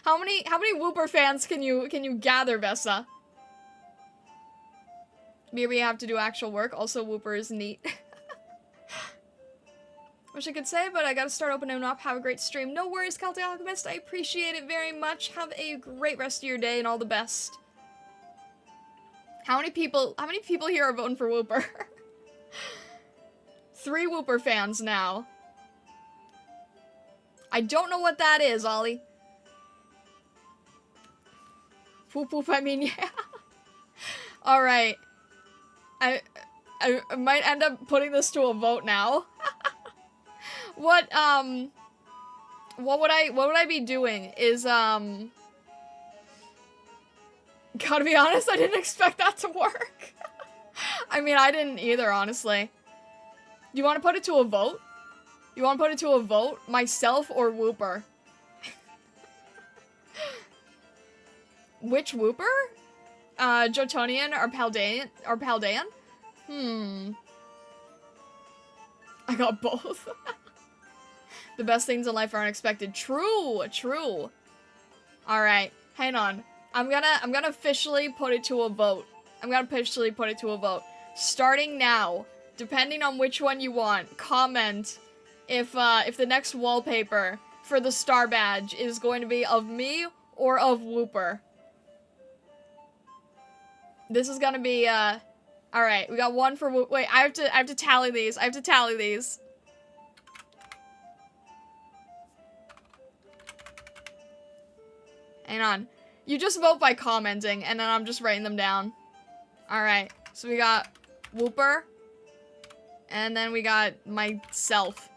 How many Whooper fans can you gather, Vessa? Maybe we have to do actual work. Also, Whooper is neat. Wish I could say, but I gotta start opening them up. Have a great stream. No worries, Celtic Alchemist. I appreciate it very much. Have a great rest of your day and all the best. How many people here are voting for Whooper? 3 Whooper fans now. I don't know what that is, Ollie. Poop poop, I mean, yeah. Alright. I might end up putting this to a vote now. What would I be doing is, gotta be honest, I didn't expect that to work. I mean, I didn't either, honestly. Do you want to put it to a vote? You want to put it to a vote? Myself or Whooper? Which Whooper? Jotonian or Paldean? I got both. The best things in life are unexpected. True, true. Alright, hang on. I'm gonna officially put it to a vote. Starting now, depending on which one you want, comment if the next wallpaper for the star badge is going to be of me or of Whooper. This is gonna be, alright, we got 1 for Whooper. Wait, I have to tally these. Hang on. You just vote by commenting, and then I'm just writing them down. Alright, so we got Whooper, and then we got myself.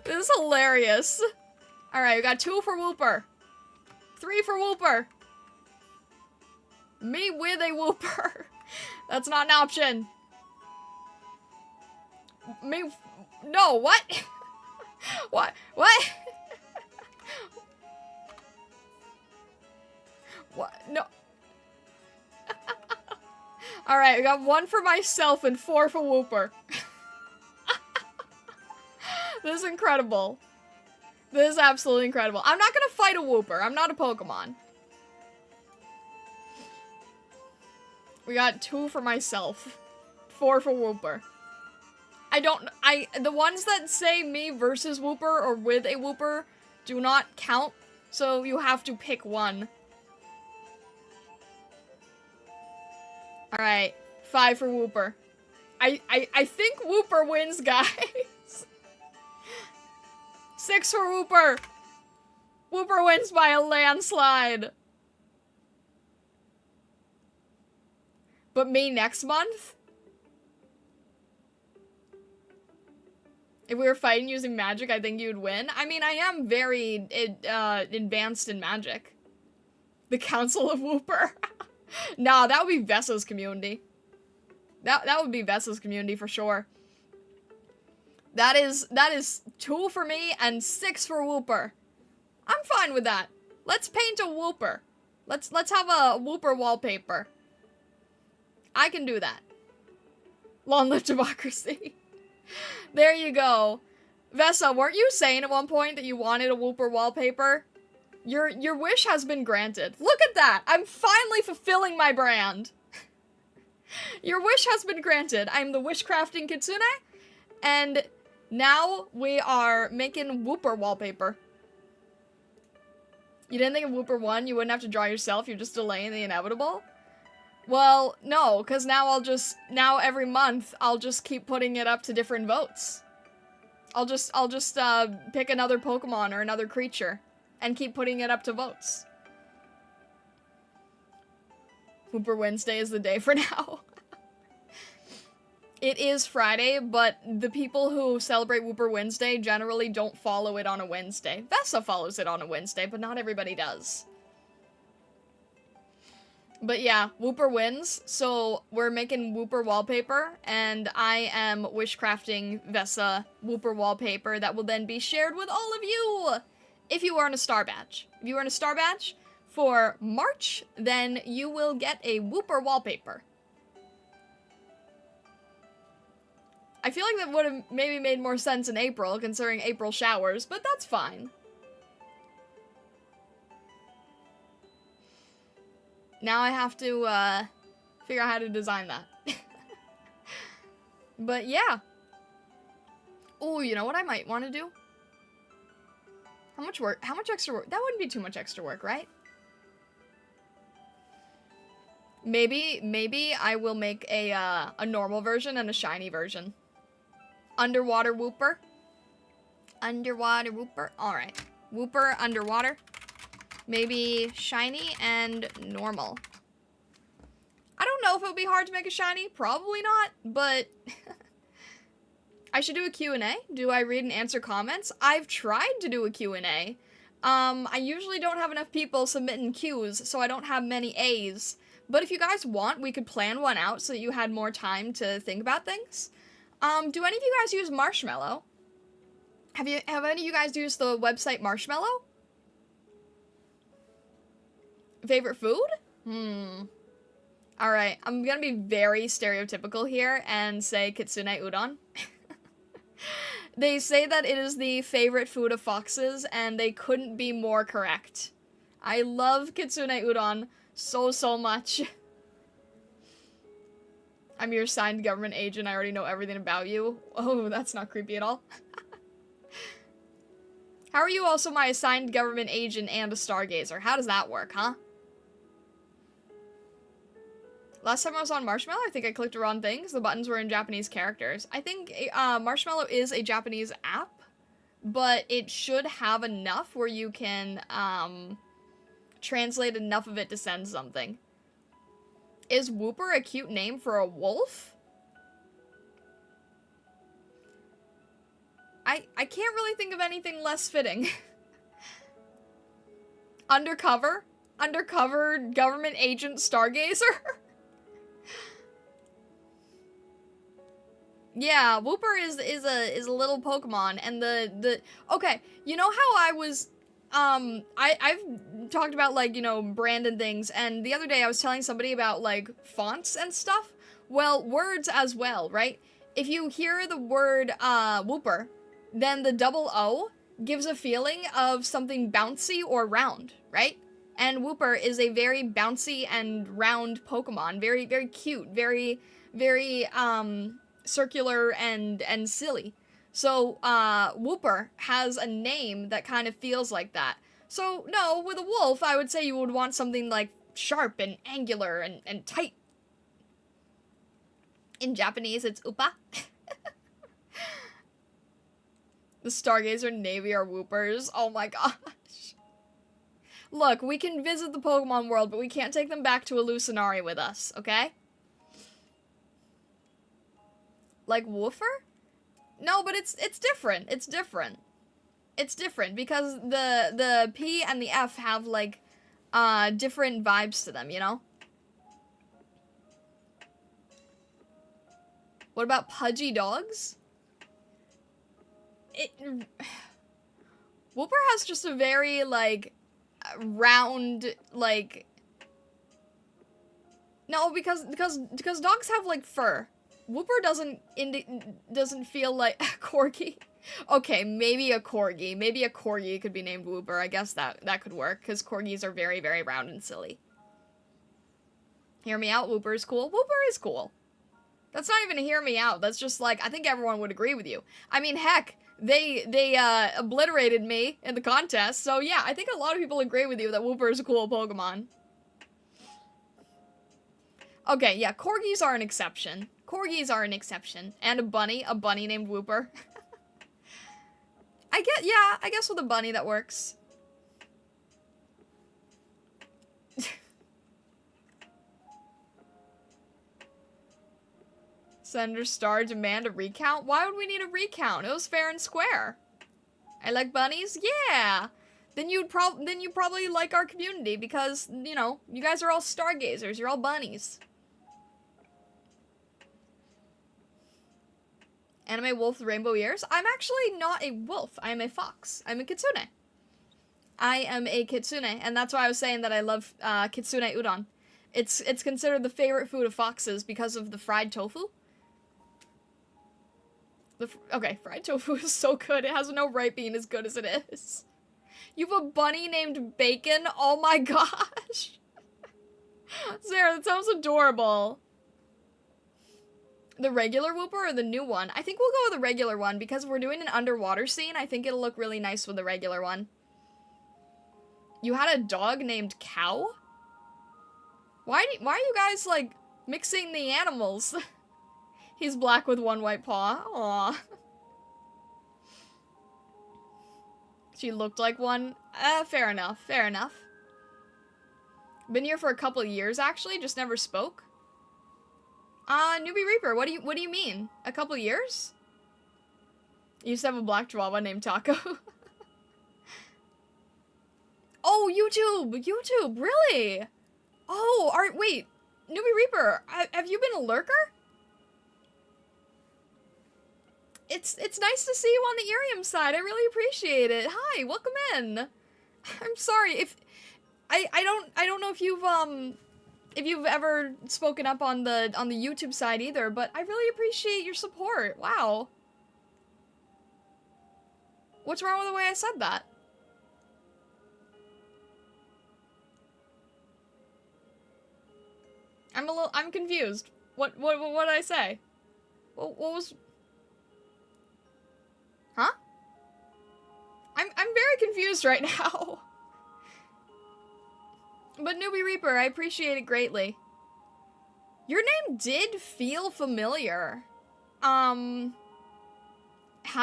This is hilarious. Alright, we got 2 for Whooper. 3 for Whooper. Me with a Whooper. That's not an option. No, what? What? What? No. Alright, we got 1 for myself and 4 for Whooper. This is incredible. This is absolutely incredible. I'm not gonna fight a Whooper. I'm not a Pokemon. We got 2 for myself. 4 for Whooper. The ones that say me versus Whooper or with a Whooper do not count, so you have to pick one. Alright, 5 for Whooper. I think Whooper wins, guys. 6 for Wooper. Wooper wins by a landslide. But me next month? If we were fighting using magic, I think you'd win. I mean, I am very advanced in magic. The Council of Wooper. Nah, that would be Vessa's community. That would be Vessa's community for sure. That is 2 for me and 6 for Wooper. I'm fine with that. Let's paint a Wooper. Let's have a Wooper wallpaper. I can do that. Long live democracy. There you go. Vessa, weren't you saying at one point that you wanted a Wooper wallpaper? Your wish has been granted. Look at that! I'm finally fulfilling my brand. Your wish has been granted. I'm the wish-crafting kitsune, and now we are making Wooper wallpaper. You didn't think of Wooper 1? You wouldn't have to draw yourself, you're just delaying the inevitable? Well, no, because now every month, I'll just keep putting it up to different votes. I'll just pick another Pokemon or another creature, and keep putting it up to votes. Wooper Wednesday is the day for now. It is Friday, but the people who celebrate Wooper Wednesday generally don't follow it on a Wednesday. Vessa follows it on a Wednesday, but not everybody does. But yeah, Wooper wins, so we're making Wooper wallpaper, and I am wishcrafting Vessa Wooper wallpaper that will then be shared with all of you! If you earn a star badge. If you earn a star badge for March, then you will get a Wooper wallpaper. I feel like that would have maybe made more sense in April, considering April showers, but that's fine. Now I have to, figure out how to design that. But yeah. Oh, you know what I might want to do? How much work? How much extra work? That wouldn't be too much extra work, right? Maybe I will make a normal version and a shiny version. Underwater Wooper. Underwater Wooper. Alright. Wooper underwater. Maybe shiny and normal. I don't know if it would be hard to make a shiny. Probably not, but I should do a Q&A. Do I read and answer comments? I've tried to do a Q&A. I usually don't have enough people submitting Qs, so I don't have many As. But if you guys want, we could plan one out so that you had more time to think about things. Do any of you guys use Marshmallow? Have any of you guys used the website Marshmallow? Favorite food? Alright, I'm gonna be very stereotypical here and say Kitsune Udon. They say that it is the favorite food of foxes, and they couldn't be more correct. I love Kitsune Udon so much. I'm your assigned government agent, I already know everything about you. Oh, that's not creepy at all. How are you also my assigned government agent and a stargazer? How does that work, huh? Last time I was on Marshmallow, I think I clicked the wrong things. The buttons were in Japanese characters. I think Marshmallow is a Japanese app, but it should have enough where you can translate enough of it to send something. Is Wooper a cute name for a wolf? I can't really think of anything less fitting. Undercover government agent stargazer? Yeah, Wooper is a little Pokemon, and okay, you know how I was I've talked about, like, you know, brand and things, and the other day I was telling somebody about, like, fonts and stuff. Well, words as well, right? If you hear the word Wooper, then the double O gives a feeling of something bouncy or round, right? And Wooper is a very bouncy and round Pokemon, very cute, very circular and silly. So, Wooper has a name that kind of feels like that. So, no, with a wolf, I would say you would want something, like, sharp and angular and tight. In Japanese, it's Upa. The Stargazer Navy are whoopers. Oh my gosh. Look, we can visit the Pokemon world, but we can't take them back to Illuminari with us, okay? Like Woofer? No, but it's different. It's different. It's different because the P and the F have like different vibes to them, you know? What about pudgy dogs? Wooper has just a very like round like no because dogs have like fur. Wooper doesn't feel like a corgi. Okay, maybe a corgi. Maybe a corgi could be named Wooper. I guess that could work, because corgis are very, very round and silly. Hear me out, Wooper is cool. Wooper is cool. That's not even a hear me out. That's just like, I think everyone would agree with you. I mean, heck, they obliterated me in the contest, so yeah, I think a lot of people agree with you that Wooper is a cool Pokemon. Okay, yeah, corgis are an exception. Corgis are an exception. And a bunny named Wooper. I guess with a bunny that works. Senator Starr demand a recount? Why would we need a recount? It was fair and square. I like bunnies? Yeah! Then you probably like our community because, you know, you guys are all stargazers. You're all bunnies. Anime wolf with rainbow ears? I'm actually not a wolf. I am a fox. I'm a kitsune. I am a kitsune, and that's why I was saying that I love kitsune udon. It's considered the favorite food of foxes because of the fried tofu. Okay, fried tofu is so good. It has no right being as good as it is. You have a bunny named Bacon? Oh my gosh. Sarah, that sounds adorable. The regular Wooper or the new one? I think we'll go with the regular one because we're doing an underwater scene. I think it'll look really nice with the regular one. You had a dog named Cow? Why are you guys, like, mixing the animals? He's black with one white paw. Aww. She looked like one. Fair enough. Fair enough. Been here for a couple of years, actually. Just never spoke. Newbie Reaper, what do you mean? A couple years? You used to have a black chihuahua named Taco. Oh, YouTube, really? Oh, wait, Newbie Reaper, have you been a lurker? It's nice to see you on the IRIAM side. I really appreciate it. Hi, welcome in. I'm sorry if I don't know if you've ever spoken up on the YouTube side either, but I really appreciate your support. Wow. What's wrong with the way I said that? I'm confused. What did I say? What was... Huh? I'm very confused right now. But Newbie Reaper, I appreciate it greatly. Your name did feel familiar. Have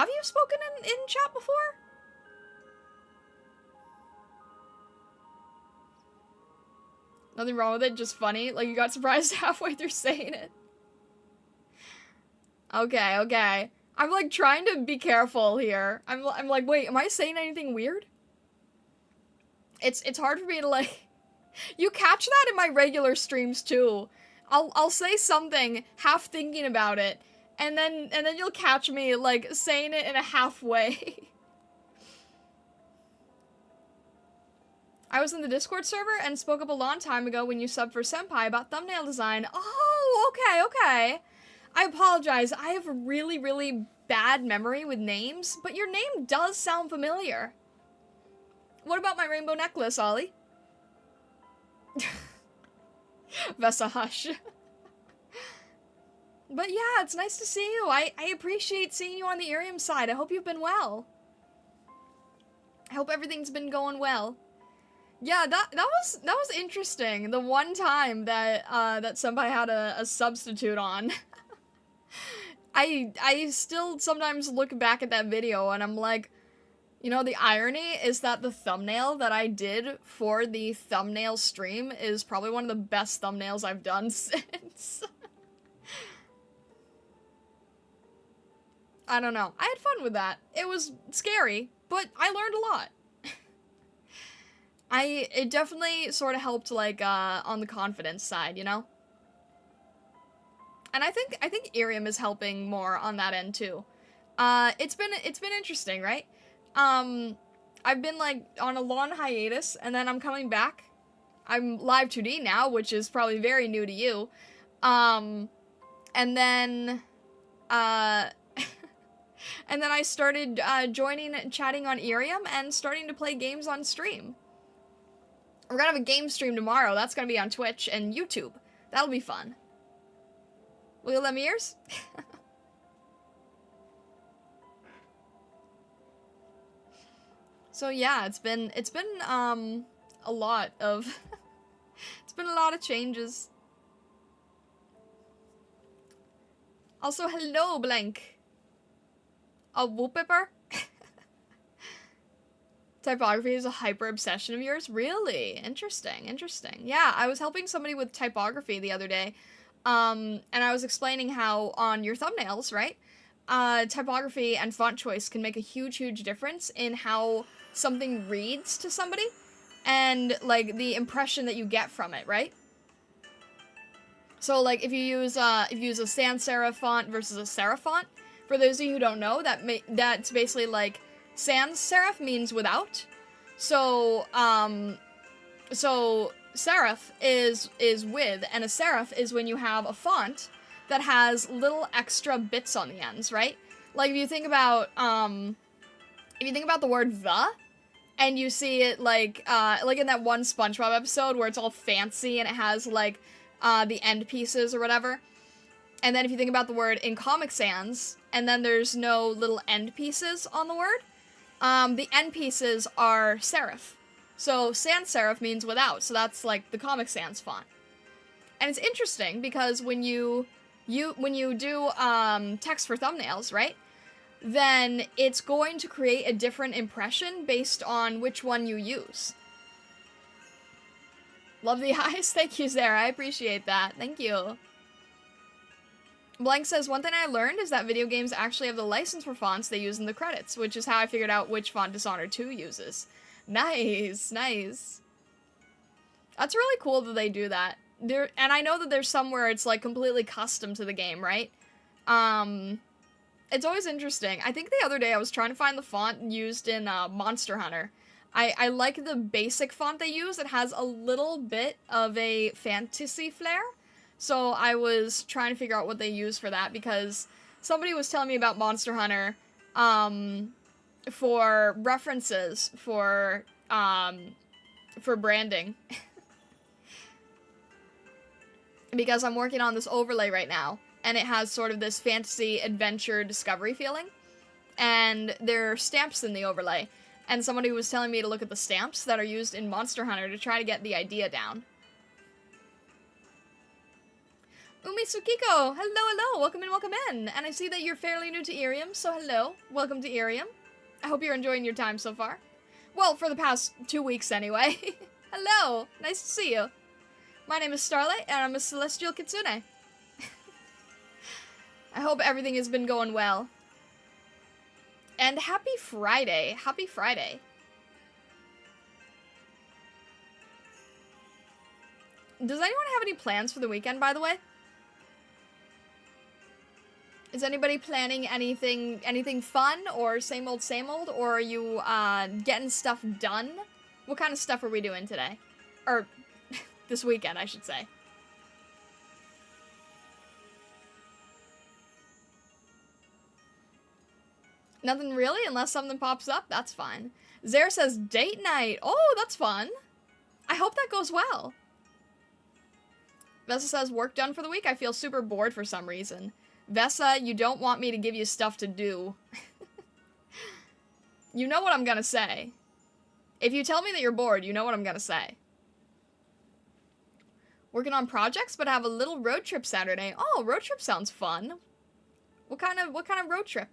you spoken in chat before? Nothing wrong with it, just funny. Like, you got surprised halfway through saying it. Okay. I'm, like, trying to be careful here. I'm like, wait, am I saying anything weird? It's hard for me to, like... You catch that in my regular streams, too. I'll say something, half thinking about it, and then you'll catch me, like, saying it in a halfway. I was in the Discord server and spoke up a long time ago when you subbed for Senpai about thumbnail design. Oh, okay. I apologize. I have a really, really bad memory with names, but your name does sound familiar. What about my rainbow necklace, Ollie? Vessa, hush. But yeah, it's nice to see you. I appreciate seeing you on the IRIAM side. I hope you've been well. I hope everything's been going well. Yeah, that was interesting. The one time that that somebody had a substitute on. I still sometimes look back at that video and I'm like, you know, the irony is that the thumbnail that I did for the thumbnail stream is probably one of the best thumbnails I've done since. I don't know. I had fun with that. It was scary, but I learned a lot. It definitely sort of helped, like, on the confidence side, you know? And I think IRIAM is helping more on that end, too. It's been interesting, right? I've been, like, on a long hiatus, and then I'm coming back. I'm live 2D now, which is probably very new to you. And then, and then I started, chatting on IRIAM, and starting to play games on stream. We're gonna have a game stream tomorrow. That's gonna be on Twitch and YouTube. That'll be fun. Look at them ears. So yeah, it's been a lot of it's been a lot of changes. Also, hello, Blank. A wallpaper? Typography is a hyper obsession of yours? Really? Interesting, interesting. Yeah, I was helping somebody with typography the other day. And I was explaining how on your thumbnails, right? Typography and font choice can make a huge, huge difference in how something reads to somebody and, like, the impression that you get from it, right? So, like, if you use a sans serif font versus a serif font, for those of you who don't know, that's basically, like, sans serif means without. So, so serif is with, and a serif is when you have a font that has little extra bits on the ends, right? Like, if you think about the word the, and you see it, like in that one SpongeBob episode where it's all fancy and it has, like, the end pieces or whatever. And then if you think about the word in Comic Sans, and then there's no little end pieces on the word, the end pieces are serif. So sans serif means without, so that's, like, the Comic Sans font. And it's interesting because when you do text for thumbnails, right? Then it's going to create a different impression based on which one you use. Love the eyes. Thank you, Sarah. I appreciate that. Thank you. Blank says, one thing I learned is that video games actually have the license for fonts they use in the credits, which is how I figured out which font Dishonored 2 uses. Nice, nice. That's really cool that they do that. And I know that there's some where it's, like, completely custom to the game, right? It's always interesting. I think the other day I was trying to find the font used in Monster Hunter. I like the basic font they use. It has a little bit of a fantasy flair. So I was trying to figure out what they use for that, because somebody was telling me about Monster Hunter for references for branding. Because I'm working on this overlay right now, and it has sort of this fantasy adventure discovery feeling, and there are stamps in the overlay, and somebody was telling me to look at the stamps that are used in Monster Hunter to try to get the idea down. Umisukiko, hello, hello, welcome in, and I see that you're fairly new to IRIAM, so hello, welcome to IRIAM. I hope you're enjoying your time so far. Well, for the past 2 weeks anyway. Hello, nice to see you. My name is Starlight, and I'm a Celestial Kitsune. I hope everything has been going well. And happy Friday. Happy Friday. Does anyone have any plans for the weekend, by the way? Is anybody planning anything fun, or same old, or are you, getting stuff done? What kind of stuff are we doing today? Or, this weekend, I should say. Nothing really, unless something pops up, that's fine. Zare says, date night! Oh, that's fun! I hope that goes well. Vessa says, work done for the week? I feel super bored for some reason. Vessa, you don't want me to give you stuff to do. You know what I'm gonna say. If you tell me that you're bored, you know what I'm gonna say. Working on projects, but have a little road trip Saturday. Oh, road trip sounds fun. What kind of road trip?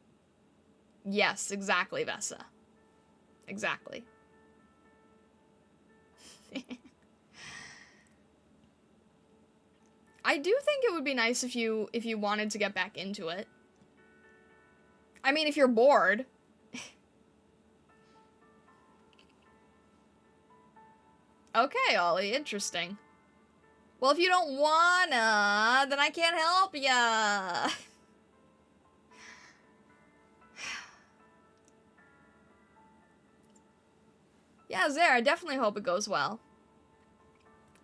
Yes, exactly, Vessa. Exactly. I do think it would be nice if you wanted to get back into it. I mean, if you're bored. Okay, Ollie, interesting. Well, if you don't wanna, then I can't help ya. Yeah, Zare, I definitely hope it goes well.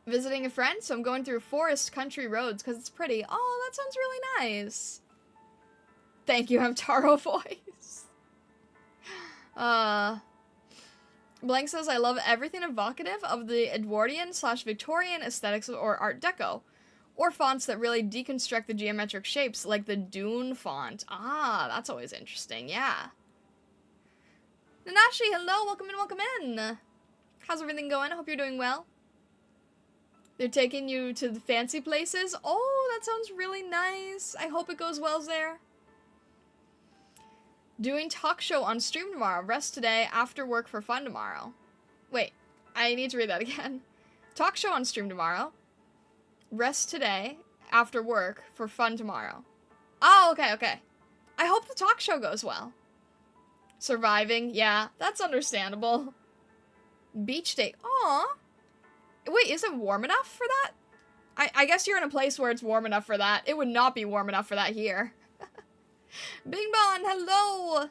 Visiting a friend, so I'm going through forest country roads because it's pretty. Oh, that sounds really nice. Thank you, Hamtaro voice. Blank says, I love everything evocative of the Edwardian/Victorian aesthetics or Art Deco. Or fonts that really deconstruct the geometric shapes, like the Dune font. Ah, that's always interesting, yeah. Nanashi, hello, welcome in, welcome in. How's everything going? I hope you're doing well. They're taking you to the fancy places? Oh, that sounds really nice. I hope it goes well there. Doing talk show on stream tomorrow. Rest today, after work for fun tomorrow. Wait, I need to read that again. Talk show on stream tomorrow. Rest today, after work for fun tomorrow. Oh, okay, okay. I hope the talk show goes well. Surviving, yeah, that's understandable. Beach day. Aw. Wait, is it warm enough for that? I guess you're in a place where it's warm enough for that. It would not be warm enough for that here. Bing Bon, hello!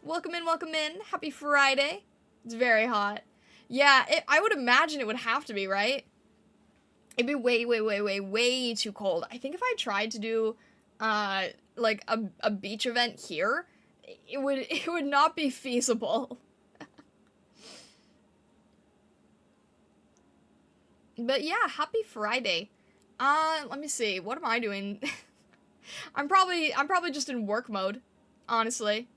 Welcome in, welcome in. Happy Friday. It's very hot. Yeah, I would imagine it would have to be, right? It'd be way too cold. I think if I tried to do, like, a beach event here, it would not be feasible. But yeah, happy Friday. Let me see. What am I doing? I'm probably just in work mode, honestly.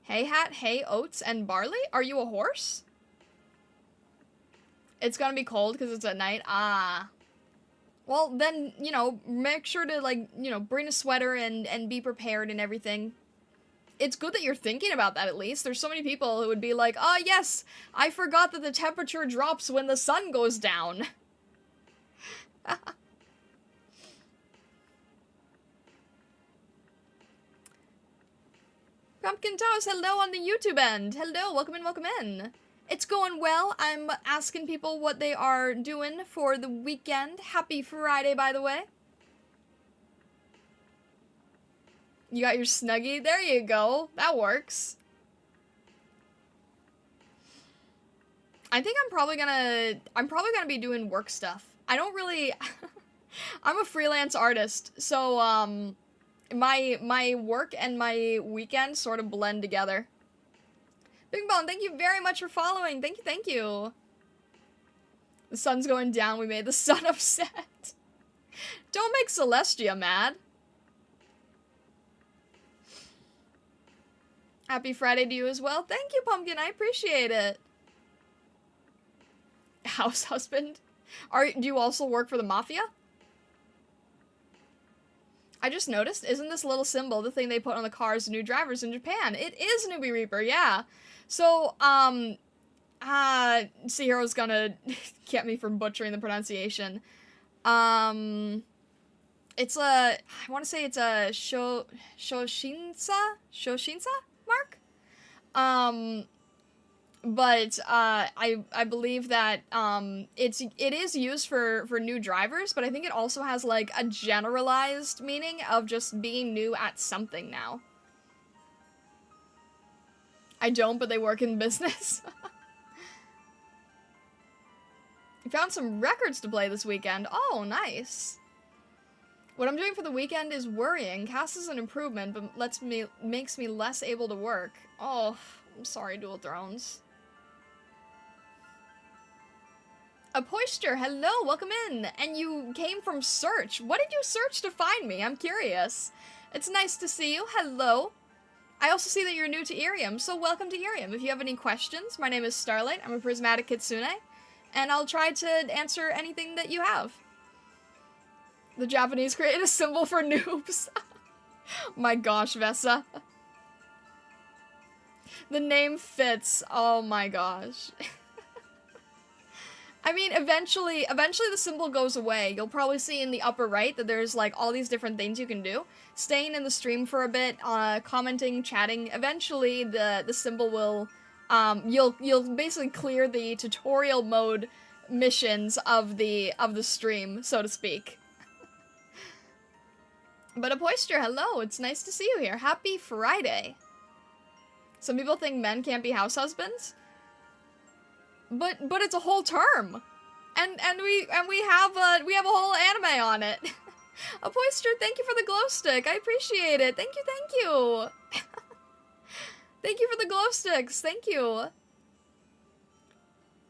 Hay hat, hay, oats, and barley? Are you a horse? It's gonna be cold because it's at night. Ah. Well, then, you know, make sure to, like, you know, bring a sweater and be prepared and everything. It's good that you're thinking about that, at least. There's so many people who would be like, oh, yes, I forgot that the temperature drops when the sun goes down. Pumpkin Toast, hello on the YouTube end. Hello, welcome in, welcome in. It's going well. I'm asking people what they are doing for the weekend. Happy Friday, by the way. You got your Snuggie? There you go. That works. I think I'm probably gonna be doing work stuff. I don't really... I'm a freelance artist, so, my work and my weekend sort of blend together. Bing Bong, thank you very much for following. Thank you, thank you. The sun's going down. We made the sun upset. Don't make Celestia mad. Happy Friday to you as well. Thank you, Pumpkin. I appreciate it. House husband? Do you also work for the Mafia? I just noticed, isn't this little symbol the thing they put on the cars of new drivers in Japan? It is Newbie Reaper, yeah. So, Sehiro's gonna get me from butchering the pronunciation. It's I want to say it's a Shoshinsa mark? But I believe that it is used for new drivers, but I think it also has like a generalized meaning of just being new at something now. I don't, but they work in business. You found some records to play this weekend. Oh, nice. What I'm doing for the weekend is worrying. Cast is an improvement, but makes me less able to work. Oh, I'm sorry, Dual Thrones. A Poister, hello, welcome in. And you came from search. What did you search to find me? I'm curious. It's nice to see you. Hello. I also see that you're new to IRIAM, so welcome to IRIAM. If you have any questions, my name is Starlight. I'm a prismatic kitsune, and I'll try to answer anything that you have. The Japanese created a symbol for noobs. My gosh, Vessa. The name fits. Oh my gosh. I mean, eventually the symbol goes away. You'll probably see in the upper right that there's like all these different things you can do. Staying in the stream for a bit, commenting, chatting. Eventually, the symbol will, you'll basically clear the tutorial mode missions of the stream, so to speak. But Apoister, hello. It's nice to see you here. Happy Friday. Some people think men can't be house husbands. But it's a whole term, and we have a whole anime on it. Apoister, thank you for the glow stick. I appreciate it. Thank you. Thank you for the glow sticks. Thank you.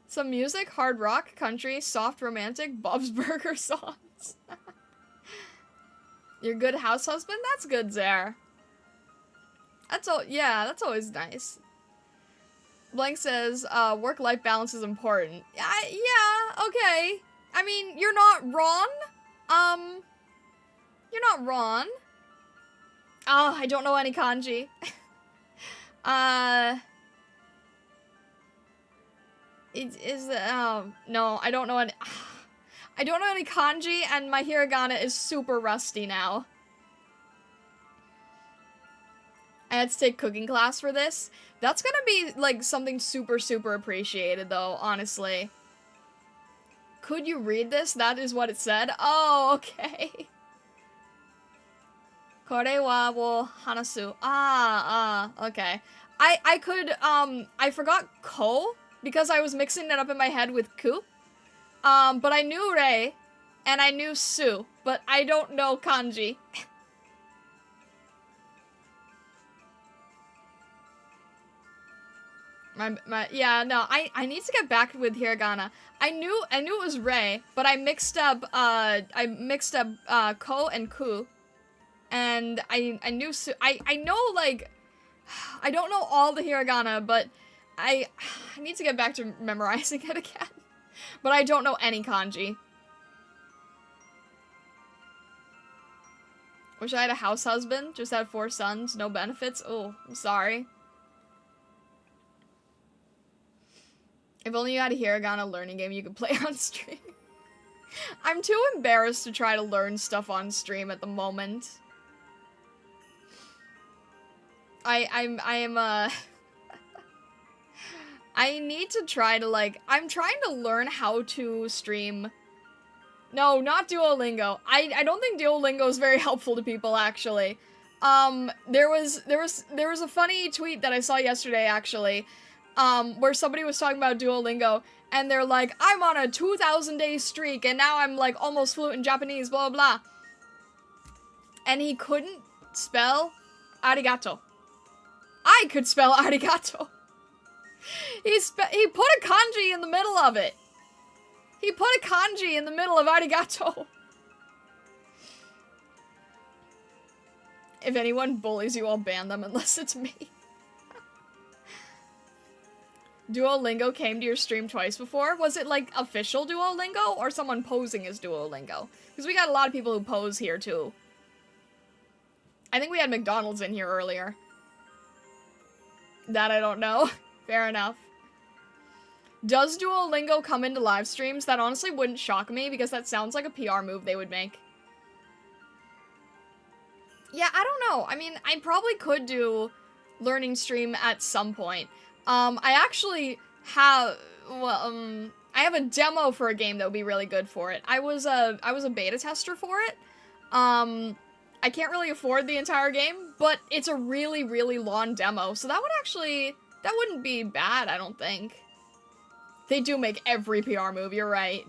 Some music, hard rock, country, soft romantic, Bob's Burger songs. Your good house husband? That's good, Zare. That's all. Yeah, that's always nice. Blank says, work-life balance is important. Yeah, okay. I mean, you're not wrong. You're not wrong. Oh, I don't know any kanji. No, I don't know any... I don't know any kanji, and my hiragana is super rusty now. I had to take cooking class for this. That's gonna be, like, something super, super appreciated, though, honestly. Could you read this? That is what it said. Oh, okay. Kore wa wo hanasu. Okay. I could, I forgot ko, because I was mixing it up in my head with ku. But I knew rei, and I knew su, but I don't know kanji. Yeah, no, I need to get back with hiragana. I knew it was rei, but I mixed up ko and ku, and I knew I know, like, I don't know all the hiragana, but I need to get back to memorizing it again. But I don't know any kanji. Wish I had a house husband, just had 4 sons, no benefits. Oh, I'm sorry. If only you had a hiragana learning game you could play on stream. I'm too embarrassed to try to learn stuff on stream at the moment. I need to try to, like, I'm trying to learn how to stream. No, not Duolingo. I don't think Duolingo is very helpful to people, actually. There was a funny tweet that I saw yesterday, actually. Where somebody was talking about Duolingo, and they're like, I'm on a 2,000-day streak, and now I'm, like, almost fluent in Japanese, blah, blah, blah. And he couldn't spell arigato. I could spell arigato. He put a kanji in the middle of it. He put a kanji in the middle of arigato. If anyone bullies you, I'll ban them unless it's me. Duolingo came to your stream twice before? Was it, like, official Duolingo, or someone posing as Duolingo? Because we got a lot of people who pose here, too. I think we had McDonald's in here earlier. That I don't know. Fair enough. Does Duolingo come into live streams? That honestly wouldn't shock me, because that sounds like a PR move they would make. Yeah, I don't know. I mean, I probably could do learning stream at some point. I actually have, well, I have a demo for a game that would be really good for it. I was a beta tester for it. I can't really afford the entire game, but it's a really, really long demo, so that wouldn't be bad, I don't think. They do make every PR move, you're right.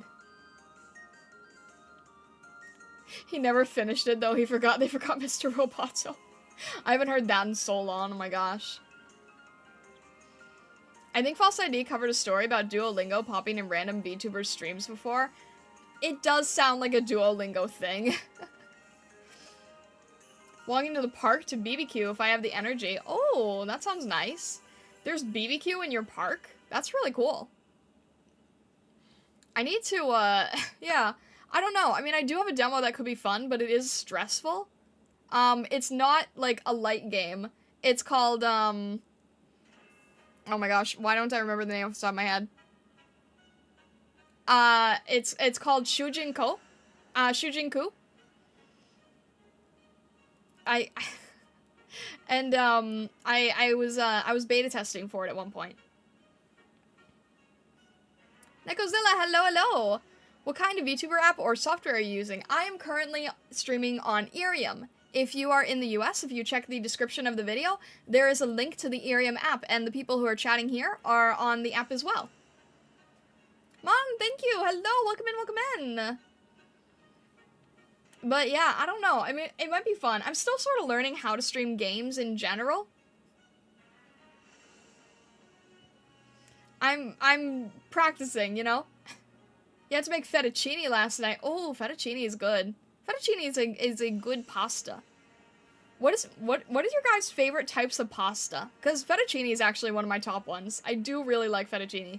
He never finished it, though. They forgot Mr. Roboto. I haven't heard that in so long, oh my gosh. I think False ID covered a story about Duolingo popping in random VTubers streams before. It does sound like a Duolingo thing. Walking to the park to BBQ if I have the energy. Oh, that sounds nice. There's BBQ in your park? That's really cool. I need to, yeah. I don't know. I mean, I do have a demo that could be fun, but it is stressful. It's not, like, a light game. It's called, oh my gosh, why don't I remember the name off the top of my head? It's called Shujinko. Shujinku. I was beta testing for it at one point. Nekozilla, hello, hello! What kind of VTuber app or software are you using? I am currently streaming on IRIAM. If you are in the US, if you check the description of the video, there is a link to the IRIAM app, and the people who are chatting here are on the app as well. Mom, thank you! Hello! Welcome in, welcome in! But yeah, I don't know. I mean, it might be fun. I'm still sort of learning how to stream games in general. I'm practicing, you know? You had to make fettuccine last night. Oh, fettuccine is good. Fettuccine is a good pasta. What is your guys' favorite types of pasta? Because fettuccine is actually one of my top ones. I do really like fettuccine.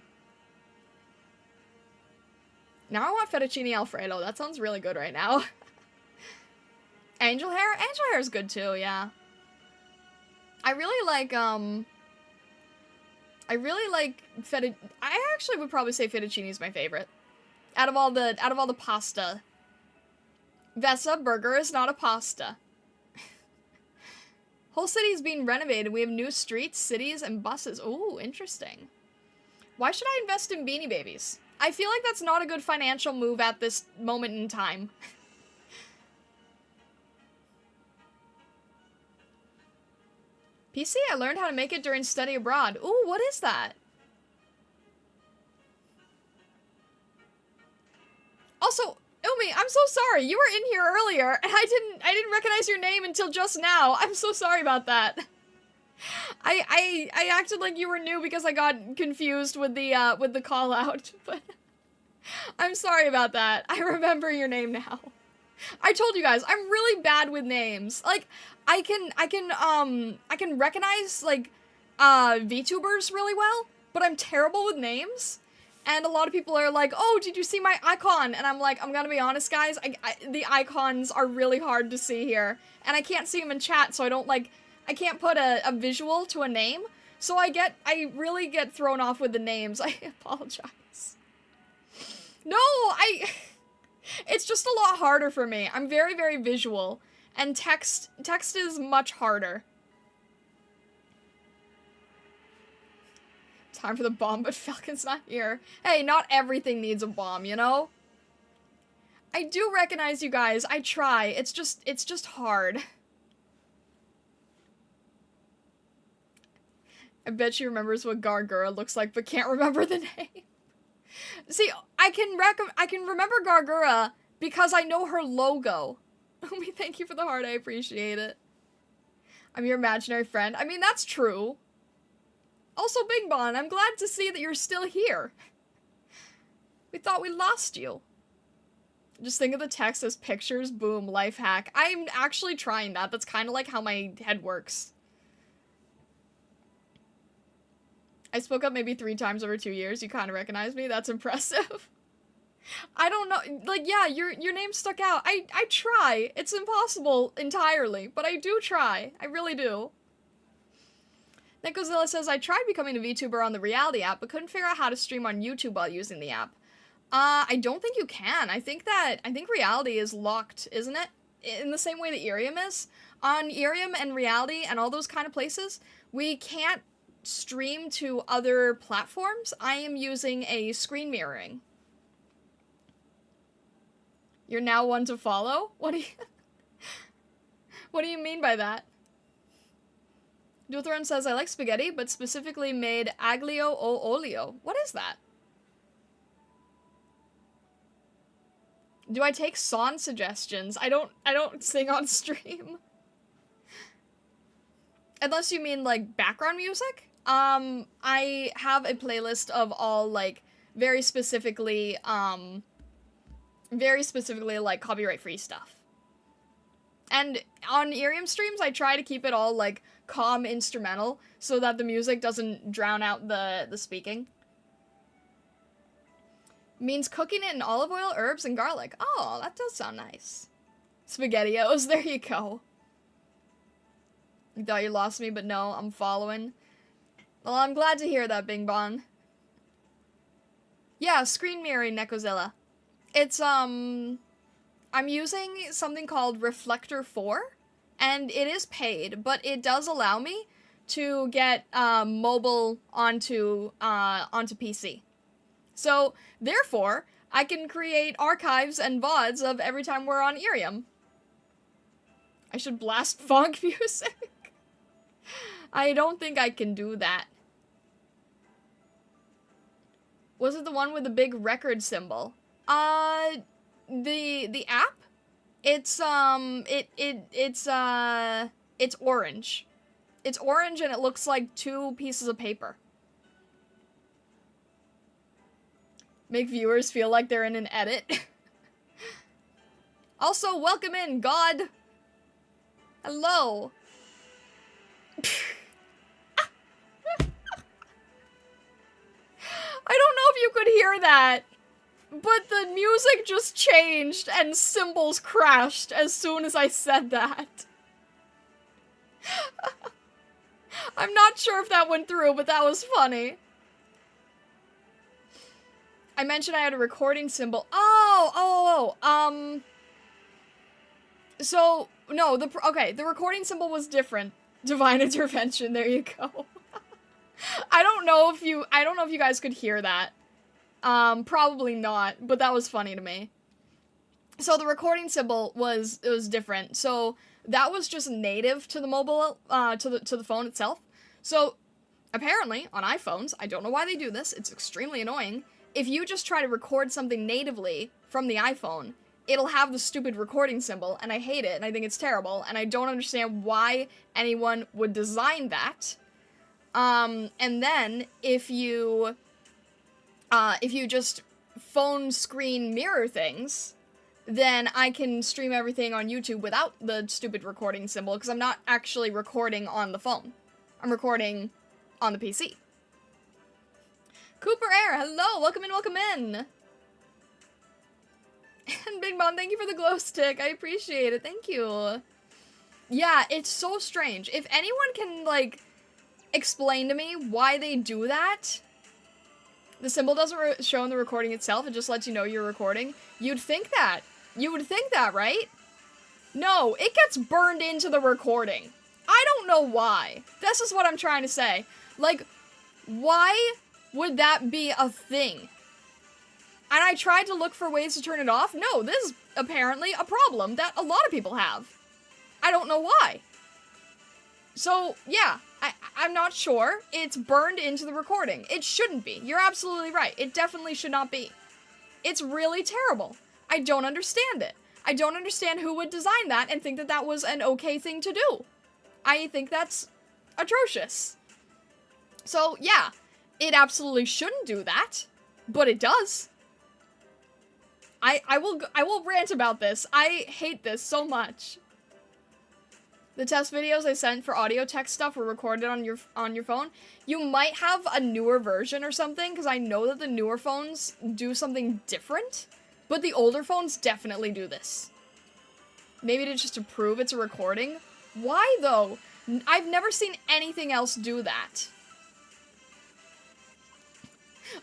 Now I want fettuccine Alfredo. That sounds really good right now. Angel hair? Angel hair is good too, yeah. I really like I actually would probably say fettuccine is my favorite. Out of all the pasta. Vesa burger is not a pasta. Whole city is being renovated. We have new streets, cities, and buses. Ooh, interesting. Why should I invest in Beanie Babies? I feel like that's not a good financial move at this moment in time. PC, I learned how to make it during study abroad. Ooh, what is that? Also, Umi, I'm so sorry. You were in here earlier, and I didn't recognize your name until just now. I'm so sorry about that. I acted like you were new because I got confused with the call out, but I'm sorry about that. I remember your name now. I told you guys, I'm really bad with names. Like, I can recognize, like, VTubers really well, but I'm terrible with names. And a lot of people are like, oh, did you see my icon? And I'm like, I'm gonna be honest, guys, the icons are really hard to see here. And I can't see them in chat, so I can't put a visual to a name. So I really get thrown off with the names. I apologize. No, it's just a lot harder for me. I'm very, very visual. And text is much harder. Time for the bomb, but Falcon's not here. Hey, not everything needs a bomb, you know? I do recognize you guys. I try. It's just hard. I bet she remembers what Gargura looks like, but can't remember the name. See, I can remember Gargura because I know her logo. Umi, thank you for the heart. I appreciate it. I'm your imaginary friend. I mean, that's true. Also, Big Bon, I'm glad to see that you're still here. We thought we lost you. Just think of the text as pictures, boom, life hack. I'm actually trying that. That's kind of like how my head works. I spoke up maybe 3 times over 2 years. You kind of recognize me. That's impressive. I don't know. Like, yeah, your name stuck out. I try. It's impossible entirely, but I do try. I really do. Nikozilla says, I tried becoming a VTuber on the Reality app, but couldn't figure out how to stream on YouTube while using the app. I don't think you can. I think Reality is locked, isn't it? In the same way that IRIAM is. On IRIAM and Reality and all those kind of places, we can't stream to other platforms. I am using a screen mirroring. You're now one to follow? What do you mean by that? Dualthron says, I like spaghetti, but specifically made aglio o olio. What is that? Do I take song suggestions? I don't sing on stream. Unless you mean, like, background music? I have a playlist of all, like, very specifically, like, copyright-free stuff. And on IRIAM streams, I try to keep it all, like, calm instrumental so that the music doesn't drown out the speaking. Means cooking it in olive oil, herbs, and garlic. Oh, that does sound nice. SpaghettiOs, there you go. You thought you lost me, but no, I'm following. Well, I'm glad to hear that, Bing Bon. Yeah, screen mirroring, Nekozilla. It's, I'm using something called Reflector 4, and it is paid, but it does allow me to get, mobile onto PC. So, therefore, I can create archives and VODs of every time we're on IRIAM. I should blast funk music. I don't think I can do that. Was it the one with the big record symbol? The app? It's orange. It's orange and it looks like 2 pieces of paper. Make viewers feel like they're in an edit. Also, welcome in, God. Hello. I don't know if you could hear that, but the music just changed and cymbals crashed as soon as I said that. I'm not sure if that went through, but that was funny. I mentioned I had a recording symbol. So, no, the recording symbol was different. Divine intervention, there you go. I don't know if you guys could hear that. Probably not, but that was funny to me. So the recording symbol was different. So that was just native to the mobile, to the phone itself. So apparently on iPhones, I don't know why they do this, it's extremely annoying. If you just try to record something natively from the iPhone, it'll have the stupid recording symbol, and I hate it, and I think it's terrible, and I don't understand why anyone would design that. And then, if you just phone screen mirror things, then I can stream everything on YouTube without the stupid recording symbol, because I'm not actually recording on the phone. I'm recording on the PC. Cooper Air, hello, welcome in, welcome in. And Big Mom, thank you for the glow stick, I appreciate it, thank you. Yeah, it's so strange. If anyone can, like, explain to me why they do that. The symbol doesn't show in the recording itself, it just lets you know you're recording. You'd think that. You would think that, right? No, it gets burned into the recording. I don't know why. This is what I'm trying to say. Like, why would that be a thing? And I tried to look for ways to turn it off. No, this is apparently a problem that a lot of people have. I don't know why. So, yeah, I'm not sure. It's burned into the recording. It shouldn't be. You're absolutely right. It definitely should not be. It's really terrible. I don't understand it. I don't understand who would design that and think that that was an okay thing to do. I think that's atrocious. So, yeah, it absolutely shouldn't do that, but it does. I will rant about this. I hate this so much. The test videos I sent for audio text stuff were recorded on your phone. You might have a newer version or something, because I know that the newer phones do something different, but the older phones definitely do this. Maybe just to prove it's a recording. Why, though? I've never seen anything else do that.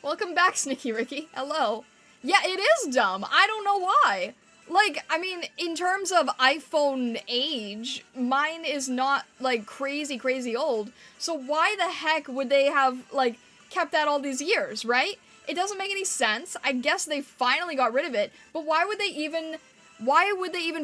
Welcome back, Snicky Ricky. Hello. Yeah, it is dumb. I don't know why. Like, I mean, in terms of iPhone age, mine is not, like, crazy old. So why the heck would they have, like, kept that all these years, right? It doesn't make any sense. I guess they finally got rid of it, but why would they even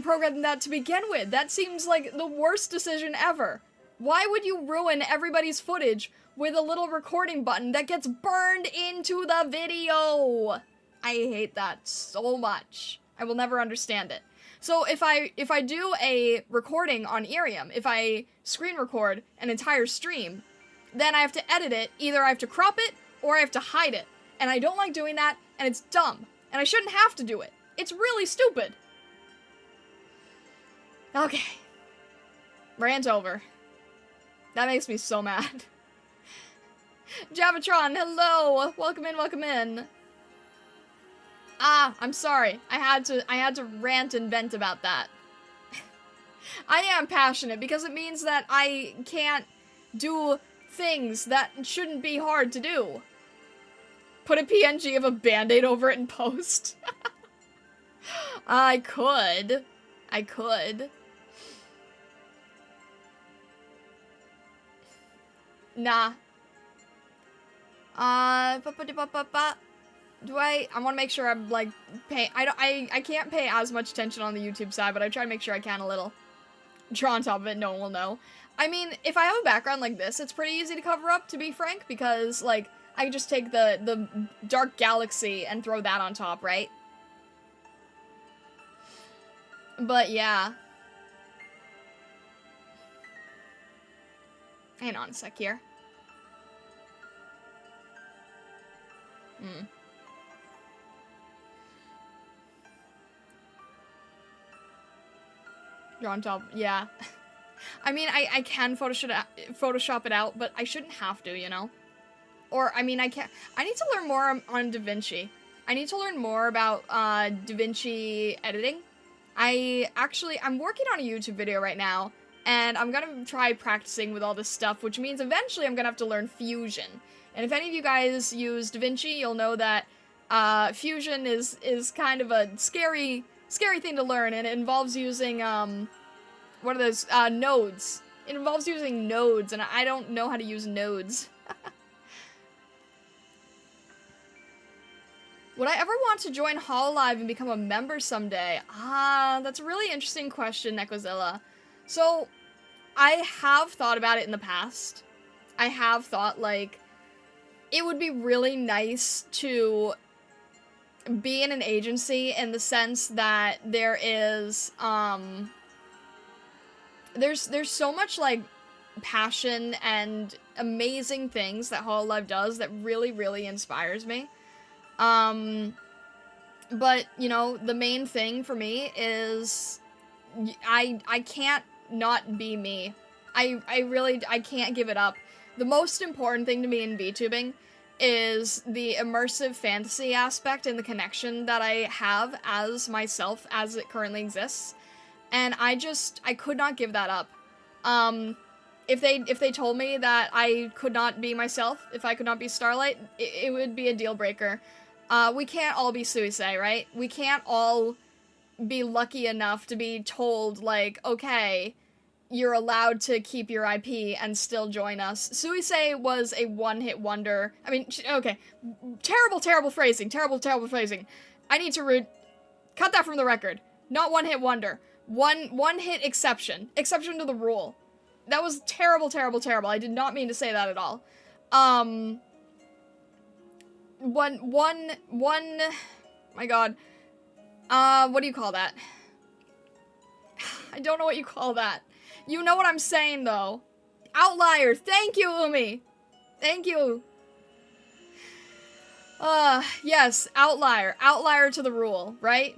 program that to begin with? That seems like the worst decision ever. Why would you ruin everybody's footage with a little recording button that gets burned into the video? I hate that so much. I will never understand it. So if I do a recording on IRIAM, if I screen record an entire stream, then I have to edit it. Either I have to crop it or I have to hide it. And I don't like doing that, and it's dumb. And I shouldn't have to do it. It's really stupid. Okay. Rant over. That makes me so mad. Javatron, hello! Welcome in, welcome in. I'm sorry. I had to rant and vent about that. I am passionate because it means that I can't do things that shouldn't be hard to do. Put a PNG of a band-aid over it and post. I could. I could. Nah. Do I want to make sure I'm, like, I can't pay as much attention on the YouTube side, but I try to make sure I can a little. Draw on top of it, no one will know. I mean, if I have a background like this, it's pretty easy to cover up, to be frank, because, like, I can just take the dark galaxy and throw that on top, right? But, yeah. Hang on a sec here. Draw on top, yeah. I mean, I can Photoshop it out, but I shouldn't have to, you know? Or, I mean, I can't. I need to learn more on DaVinci. I need to learn more about DaVinci editing. I'm working on a YouTube video right now, and I'm gonna try practicing with all this stuff, which means eventually I'm gonna have to learn Fusion. And if any of you guys use DaVinci, you'll know that Fusion is kind of a scary thing to learn, and it involves using, what are those, nodes. It involves using nodes, and I don't know how to use nodes. Would I ever want to join Hololive and become a member someday? That's a really interesting question, Nekozilla. So, I have thought about it in the past. I have thought, like, it would be really nice to be in an agency in the sense that there is, there's so much, like, passion and amazing things that Hololive does that really, really inspires me. But, you know, the main thing for me is I can't not be me. I can't give it up. The most important thing to me in VTubing is the immersive fantasy aspect and the connection that I have as myself as it currently exists. And I could not give that up. If they told me that I could not be myself, if I could not be Starlight, it would be a deal breaker. We can't all be Suisei, right? We can't all be lucky enough to be told, like, okay, you're allowed to keep your IP and still join us. Suisei was a one-hit wonder. I mean, okay, terrible phrasing, terrible phrasing. I need to cut that from the record. Not one-hit wonder. One-hit exception. Exception to the rule. That was terrible. I did not mean to say that at all. My god. What do you call that? I don't know what you call that. You know what I'm saying, though. Outlier. Thank you, Umi. Thank you. Yes, outlier. Outlier to the rule, right?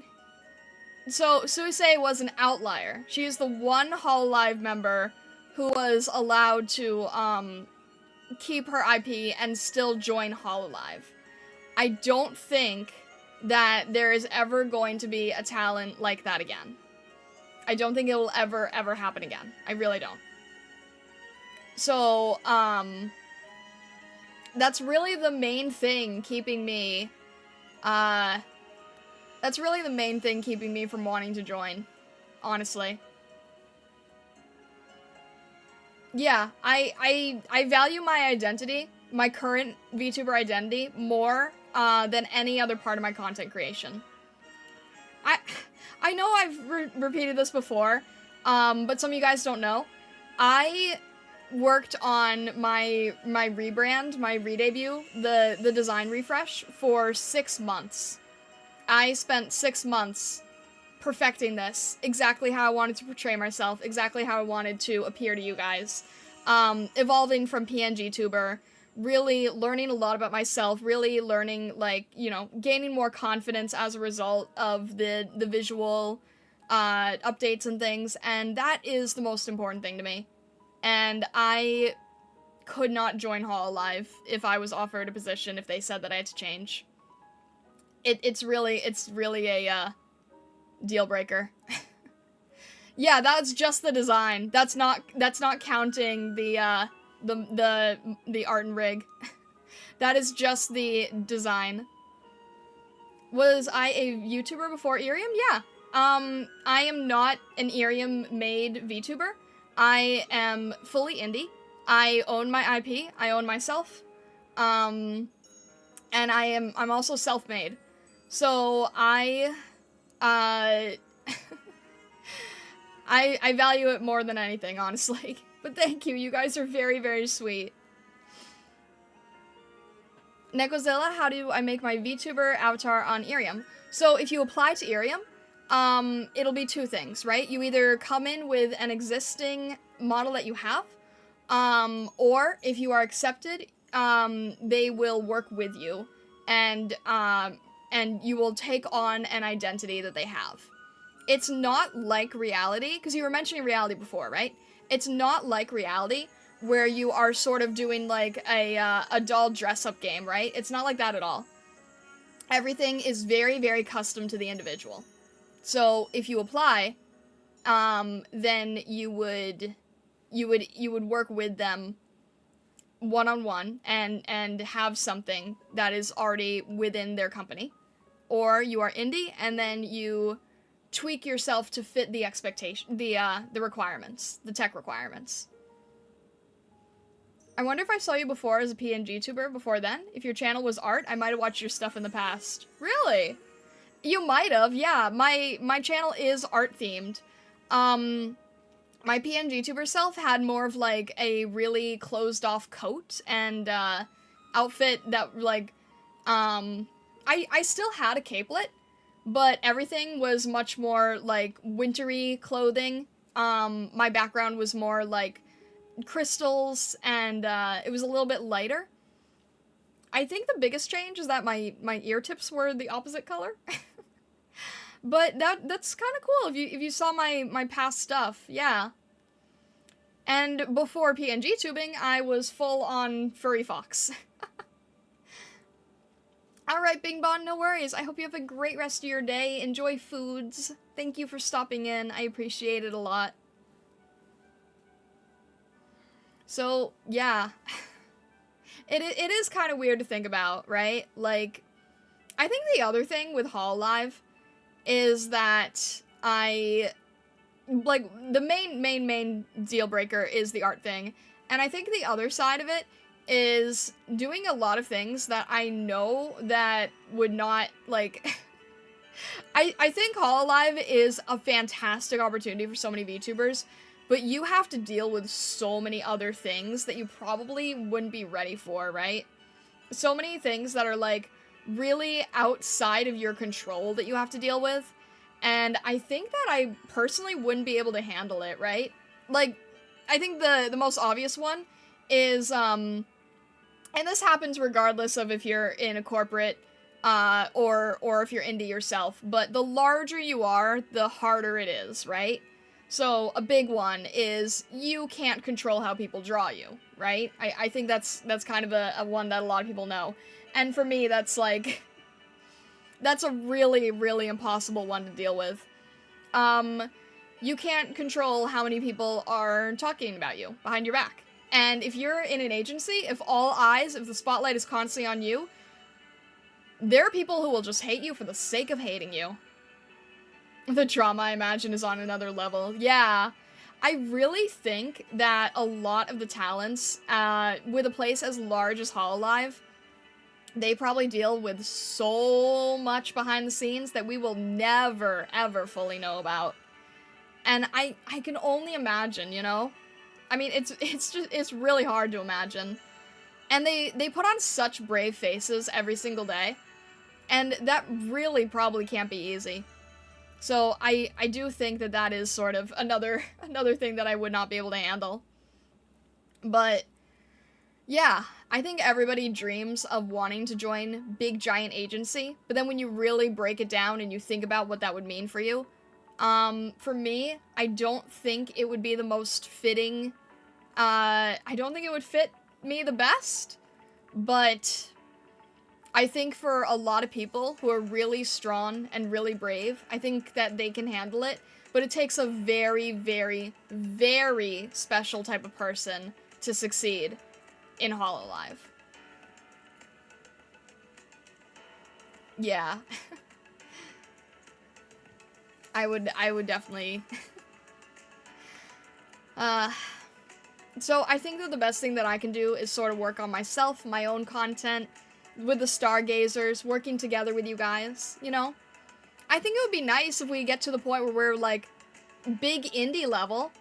So, Suisei was an outlier. She is the one Hololive member who was allowed to, keep her IP and still join Hololive. I don't think that there is ever going to be a talent like that again. I don't think it will ever happen again. I really don't. So, that's really the main thing keeping me, from wanting to join, honestly. Yeah, I value my identity, my current VTuber identity, more than any other part of my content creation. I know I've repeated this before, but some of you guys don't know. I worked on my rebrand, my re-debut, the design refresh, for 6 months. I spent 6 months perfecting this, exactly how I wanted to portray myself, exactly how I wanted to appear to you guys. Evolving from PNG tuber, really learning a lot about myself, really learning, like, you know, gaining more confidence as a result of the visual updates and things, and that is the most important thing to me. And I could not join Hololive if I was offered a position if they said that I had to change. it's really a deal breaker. Yeah, that's just the design. That's not counting the art and rig. That is just the design. Was I a YouTuber before IRIAM? Yeah. I am not an IRIAM-made VTuber. I am fully indie. I own my IP. I own myself. And I'm also self-made. So uh, I value it more than anything, honestly. But thank you. You guys are very, very sweet. Nekozilla, how do I make my VTuber avatar on IRIAM? So if you apply to IRIAM, it'll be two things, right? You either come in with an existing model that you have, or if you are accepted, they will work with you, and you will take on an identity that they have. It's not like reality, because you were mentioning reality before, right? It's not like reality, where you are sort of doing like a doll dress-up game, right? It's not like that at all. Everything is very, very custom to the individual. So if you apply, then you would work with them one-on-one and have something that is already within their company, or you are indie and then you tweak yourself to fit the expectation, the requirements, the tech requirements. I wonder if I saw you before as a PNG tuber before then. If your channel was art, I might have watched your stuff in the past. Really? You might have, yeah. My channel is art themed. My PNG tuber self had more of like a really closed off coat and outfit that like I still had a capelet, but everything was much more like wintry clothing. My background was more like crystals, and it was a little bit lighter. I think the biggest change is that my ear tips were the opposite color. But that's kind of cool if you saw my past stuff, yeah. And before PNG tubing, I was full on furry fox. Alright, Bing Bon, no worries. I hope you have a great rest of your day. Enjoy foods. Thank you for stopping in. I appreciate it a lot. So, yeah. It is kind of weird to think about, right? Like, I think the other thing with Hololive is that like, the main deal breaker is the art thing. And I think the other side of it is doing a lot of things that I know that would not, like... I think Hololive is a fantastic opportunity for so many VTubers, but you have to deal with so many other things that you probably wouldn't be ready for, right? So many things that are, like, really outside of your control that you have to deal with, and I think that I personally wouldn't be able to handle it, right? Like, I think the most obvious one is, and this happens regardless of if you're in a corporate, or if you're indie yourself, but the larger you are, the harder it is, right? So, a big one is you can't control how people draw you, right? I think that's kind of a one that a lot of people know. And for me, that's like... that's a really, really impossible one to deal with. You can't control how many people are talking about you behind your back. And if you're in an agency, if the spotlight is constantly on you, there are people who will just hate you for the sake of hating you. The drama, I imagine, is on another level. Yeah. I really think that a lot of the talents, with a place as large as Hololive, they probably deal with so much behind the scenes that we will never, ever fully know about. And I can only imagine, you know? I mean, it's really hard to imagine. And they put on such brave faces every single day. And that really probably can't be easy. So I do think that is sort of another thing that I would not be able to handle. But yeah, I think everybody dreams of wanting to join big giant agency, but then when you really break it down and you think about what that would mean for you, for me, I don't think it would be the most fitting, I don't think it would fit me the best, but I think for a lot of people who are really strong and really brave, I think that they can handle it, but it takes a very, very, very special type of person to succeed in Hololive. Yeah. I would definitely... So I think that the best thing that I can do is sort of work on myself, my own content, with the Stargazers, working together with you guys, you know? I think it would be nice if we get to the point where we're, like, big indie level,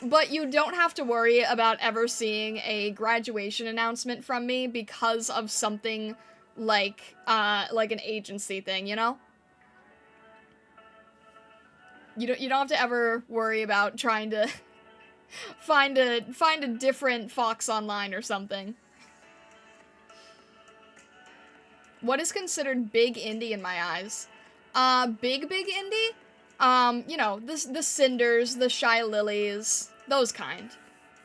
but you don't have to worry about ever seeing a graduation announcement from me because of something like an agency thing, you know? You don't have to ever worry about trying to find a different Fox online or something. What is considered big indie in my eyes? Big indie? You know, the Cinders, the Shy Lilies, those kind.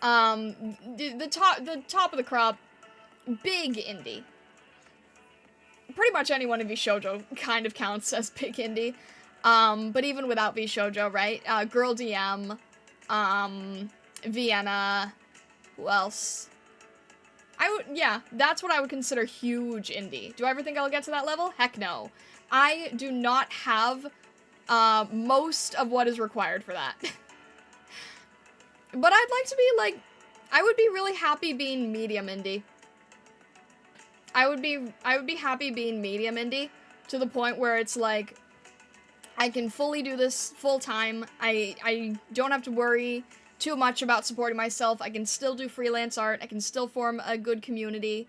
The top of the crop, big indie. Pretty much anyone in VShojo kind of counts as big indie. But even without VShojo, right? Girl DM, Vienna, who else? Yeah, that's what I would consider huge indie. Do I ever think I'll get to that level? Heck no. I do not have, most of what is required for that. But I'd like to be, like, I would be really happy being medium indie. I would be happy being medium indie to the point where it's like, I can fully do this full time. I don't have to worry too much about supporting myself. I can still do freelance art. I can still form a good community.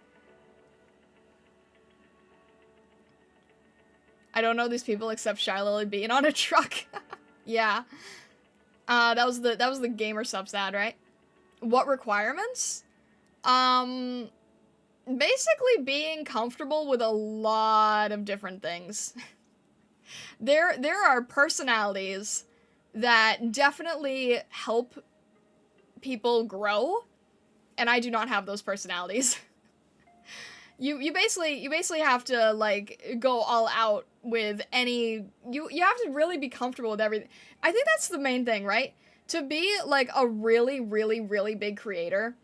I don't know these people except Shy Lily being on a truck. Yeah. That was the gamer subs ad, right? What requirements? Basically being comfortable with a lot of different things. There are personalities that definitely help people grow, and I do not have those personalities. You basically have to, like, go all out with any... You have to really be comfortable with everything. I think that's the main thing, right? To be, like, a really, really, really big creator,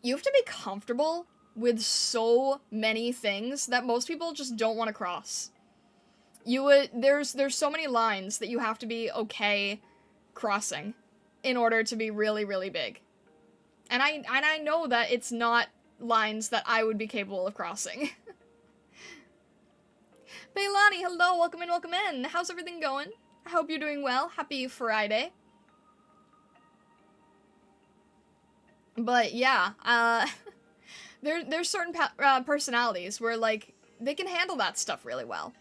you have to be comfortable with so many things that most people just don't want to cross. There's so many lines that you have to be okay crossing in order to be really, really big. And I know that it's not lines that I would be capable of crossing. Bailani, hello, welcome in, welcome in. How's everything going? I hope you're doing well. Happy Friday. But yeah, there's certain personalities where, like, they can handle that stuff really well.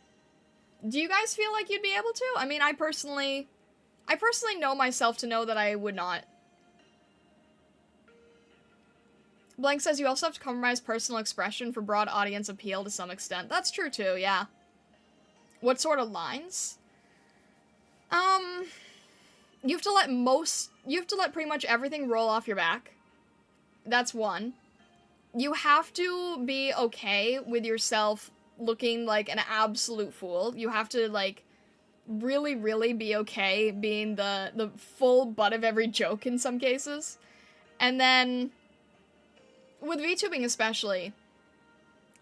Do you guys feel like you'd be able to? I mean, I personally know myself to know that I would not. Blank says you also have to compromise personal expression for broad audience appeal to some extent. That's true too, yeah. What sort of lines? You have to let pretty much everything roll off your back. That's one. You have to be okay with yourself looking like an absolute fool. You have to, like, really, really be okay being the full butt of every joke in some cases. And then, with VTubing especially,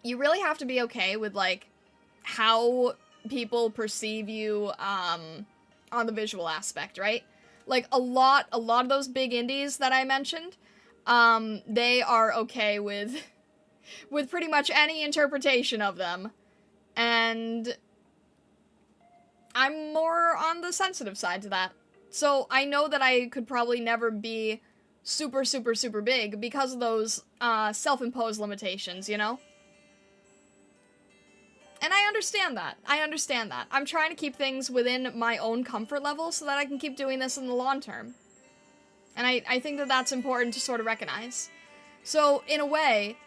you really have to be okay with, like, how people perceive you, on the visual aspect, right? Like, a lot of those big indies that I mentioned, they are okay with pretty much any interpretation of them. And I'm more on the sensitive side to that. So I know that I could probably never be super, super, super big because of those, self-imposed limitations, you know? And I understand that. I'm trying to keep things within my own comfort level so that I can keep doing this in the long term. And I think that that's important to sort of recognize. So, in a way,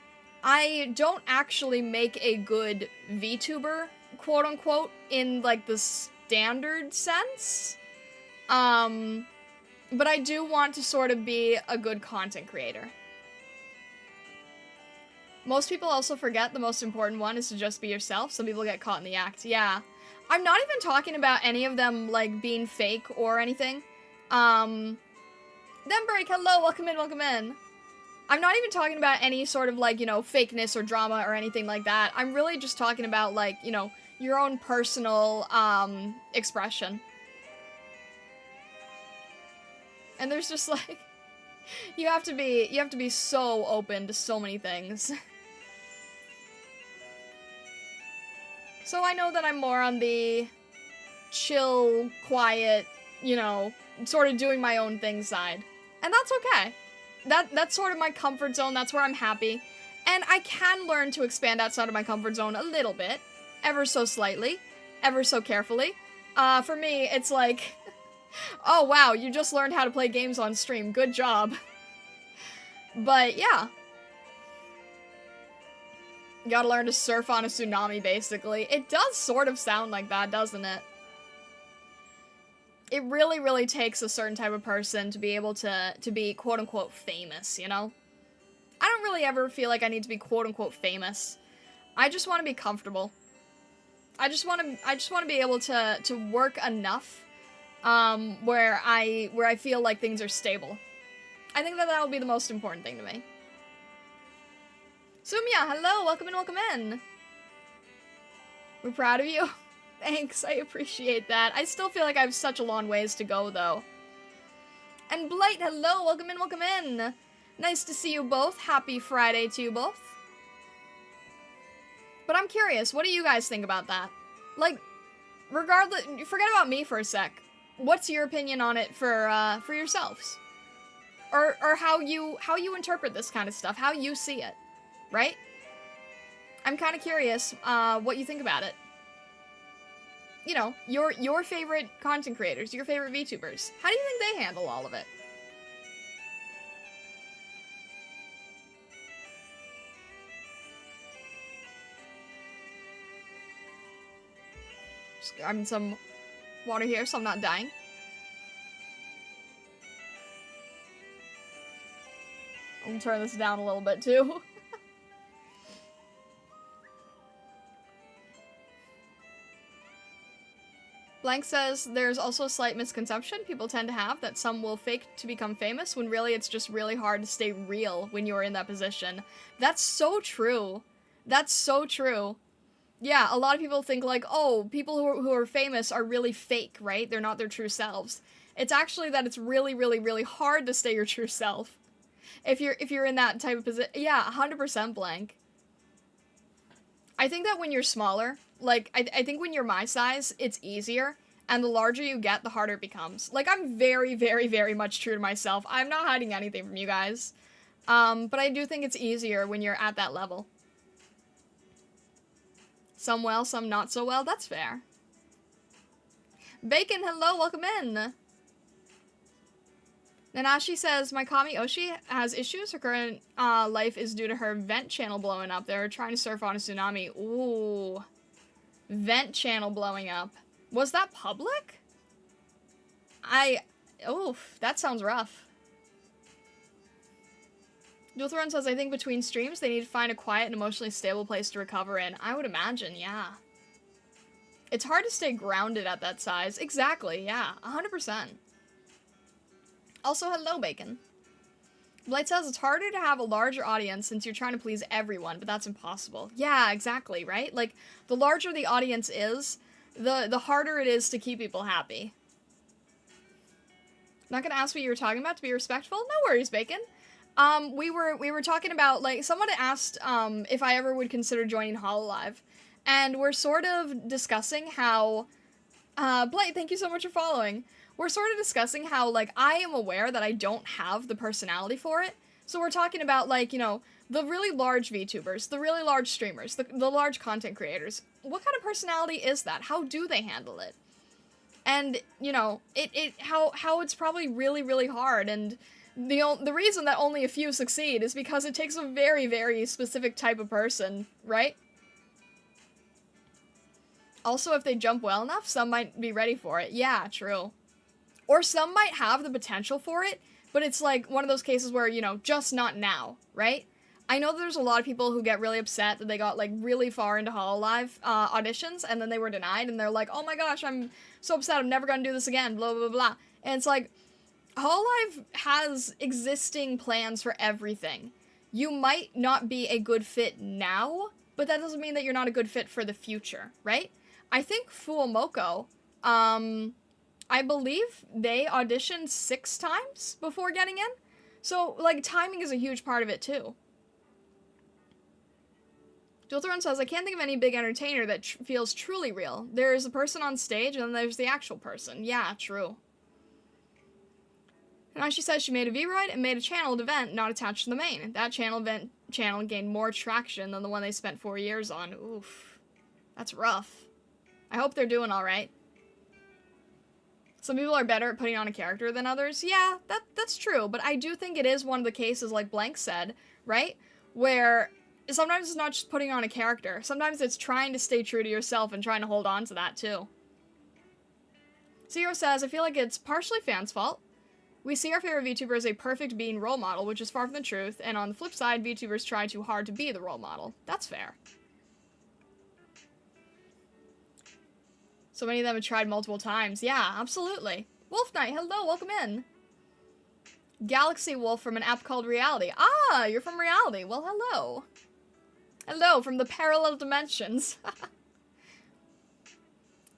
I don't actually make a good VTuber, quote-unquote, in, like, the standard sense. But I do want to sort of be a good content creator. Most people also forget the most important one is to just be yourself. Some people get caught in the act. Yeah. I'm not even talking about any of them, like, being fake or anything. Then break, hello, welcome in, welcome in. I'm not even talking about any sort of, like, you know, fakeness or drama or anything like that. I'm really just talking about, like, you know, your own personal, expression. And there's just, like, you have to be so open to so many things. So I know that I'm more on the chill, quiet, you know, sort of doing my own thing side. And that's okay. That's sort of my comfort zone, that's where I'm happy. And I can learn to expand outside of my comfort zone a little bit. Ever so slightly. Ever so carefully. For me, it's like, oh wow, you just learned how to play games on stream, good job. But yeah. You gotta learn to surf on a tsunami, basically. It does sort of sound like that, doesn't it? It really, really takes a certain type of person to be able to be quote-unquote famous, you know? I don't really ever feel like I need to be quote-unquote famous. I just want to be comfortable. I just want to be able to work enough where I feel like things are stable. I think that would be the most important thing to me. Sumya, hello, welcome in, welcome in. We're proud of you. Thanks, I appreciate that. I still feel like I have such a long ways to go, though. And Blight, hello, welcome in, welcome in. Nice to see you both. Happy Friday to you both. But I'm curious, what do you guys think about that? Like, regardless, forget about me for a sec. What's your opinion on it for yourselves? Or how you interpret this kind of stuff, how you see it, right? I'm kind of curious what you think about it. You know, your favorite content creators, your favorite VTubers. How do you think they handle all of it? Just grabbing some water here so I'm not dying. I'll turn this down a little bit too. Blank says, there's also a slight misconception people tend to have that some will fake to become famous when really it's just really hard to stay real when you're in that position. That's so true. That's so true. Yeah, a lot of people think like, oh, people who are famous are really fake, right? They're not their true selves. It's actually that it's really, really, really hard to stay your true self. If you're in that type of position. Yeah, 100% Blank. I think that when you're smaller, like, I think when you're my size, it's easier, and the larger you get, the harder it becomes. Like, I'm very, very, very much true to myself. I'm not hiding anything from you guys. But I do think it's easier when you're at that level. Some well, some not so well, that's fair. Bacon, hello, welcome in! Nanashi says, my Kami Oshi has issues. Her current life is due to her vent channel blowing up. They're trying to surf on a tsunami. Ooh. Vent channel blowing up. Was that public? Oof, that sounds rough. Dualthorn says, I think between streams, they need to find a quiet and emotionally stable place to recover in. I would imagine, yeah. It's hard to stay grounded at that size. Exactly, yeah. 100%. Also, hello, Bacon. Blight says, it's harder to have a larger audience since you're trying to please everyone, but that's impossible. Yeah, exactly, right? Like, the larger the audience is, the harder it is to keep people happy. Not gonna ask what you were talking about to be respectful? No worries, Bacon. We were talking about, like, someone asked, if I ever would consider joining Hololive. And we're sort of discussing how, Blight, thank you so much for following. We're sort of discussing how, like, I am aware that I don't have the personality for it. So we're talking about, like, you know, the really large VTubers, the really large streamers, the large content creators. What kind of personality is that? How do they handle it? And, you know, how it's probably really, really hard. And the reason that only a few succeed is because it takes a very, very specific type of person, right? Also, if they jump well enough, some might be ready for it. Yeah, true. Or some might have the potential for it, but it's like one of those cases where, you know, just not now, right? I know there's a lot of people who get really upset that they got, like, really far into Hololive auditions, and then they were denied, and they're like, oh my gosh, I'm so upset, I'm never gonna do this again, blah, blah, blah. And it's like, Hololive has existing plans for everything. You might not be a good fit now, but that doesn't mean that you're not a good fit for the future, right? I think Fuomoko, I believe they auditioned 6 times before getting in. So, like, timing is a huge part of it, too. Dual Throne says, I can't think of any big entertainer that feels truly real. There's a person on stage, and then there's the actual person. Yeah, true. And now she says she made a Vroid and made a channeled event not attached to the main. That channel gained more traction than the one they spent 4 years on. Oof. That's rough. I hope they're doing alright. Some people are better at putting on a character than others. Yeah, that's true, but I do think it is one of the cases, like Blank said, right? Where sometimes it's not just putting on a character. Sometimes it's trying to stay true to yourself and trying to hold on to that, too. Zero says, I feel like it's partially fans' fault. We see our favorite VTuber as a perfect being role model, which is far from the truth, and on the flip side, VTubers try too hard to be the role model. That's fair. So many of them have tried multiple times. Yeah, absolutely. Wolf Knight, hello, welcome in. Galaxy Wolf from an app called Reality. Ah, you're from Reality. Well, hello. Hello, from the parallel dimensions.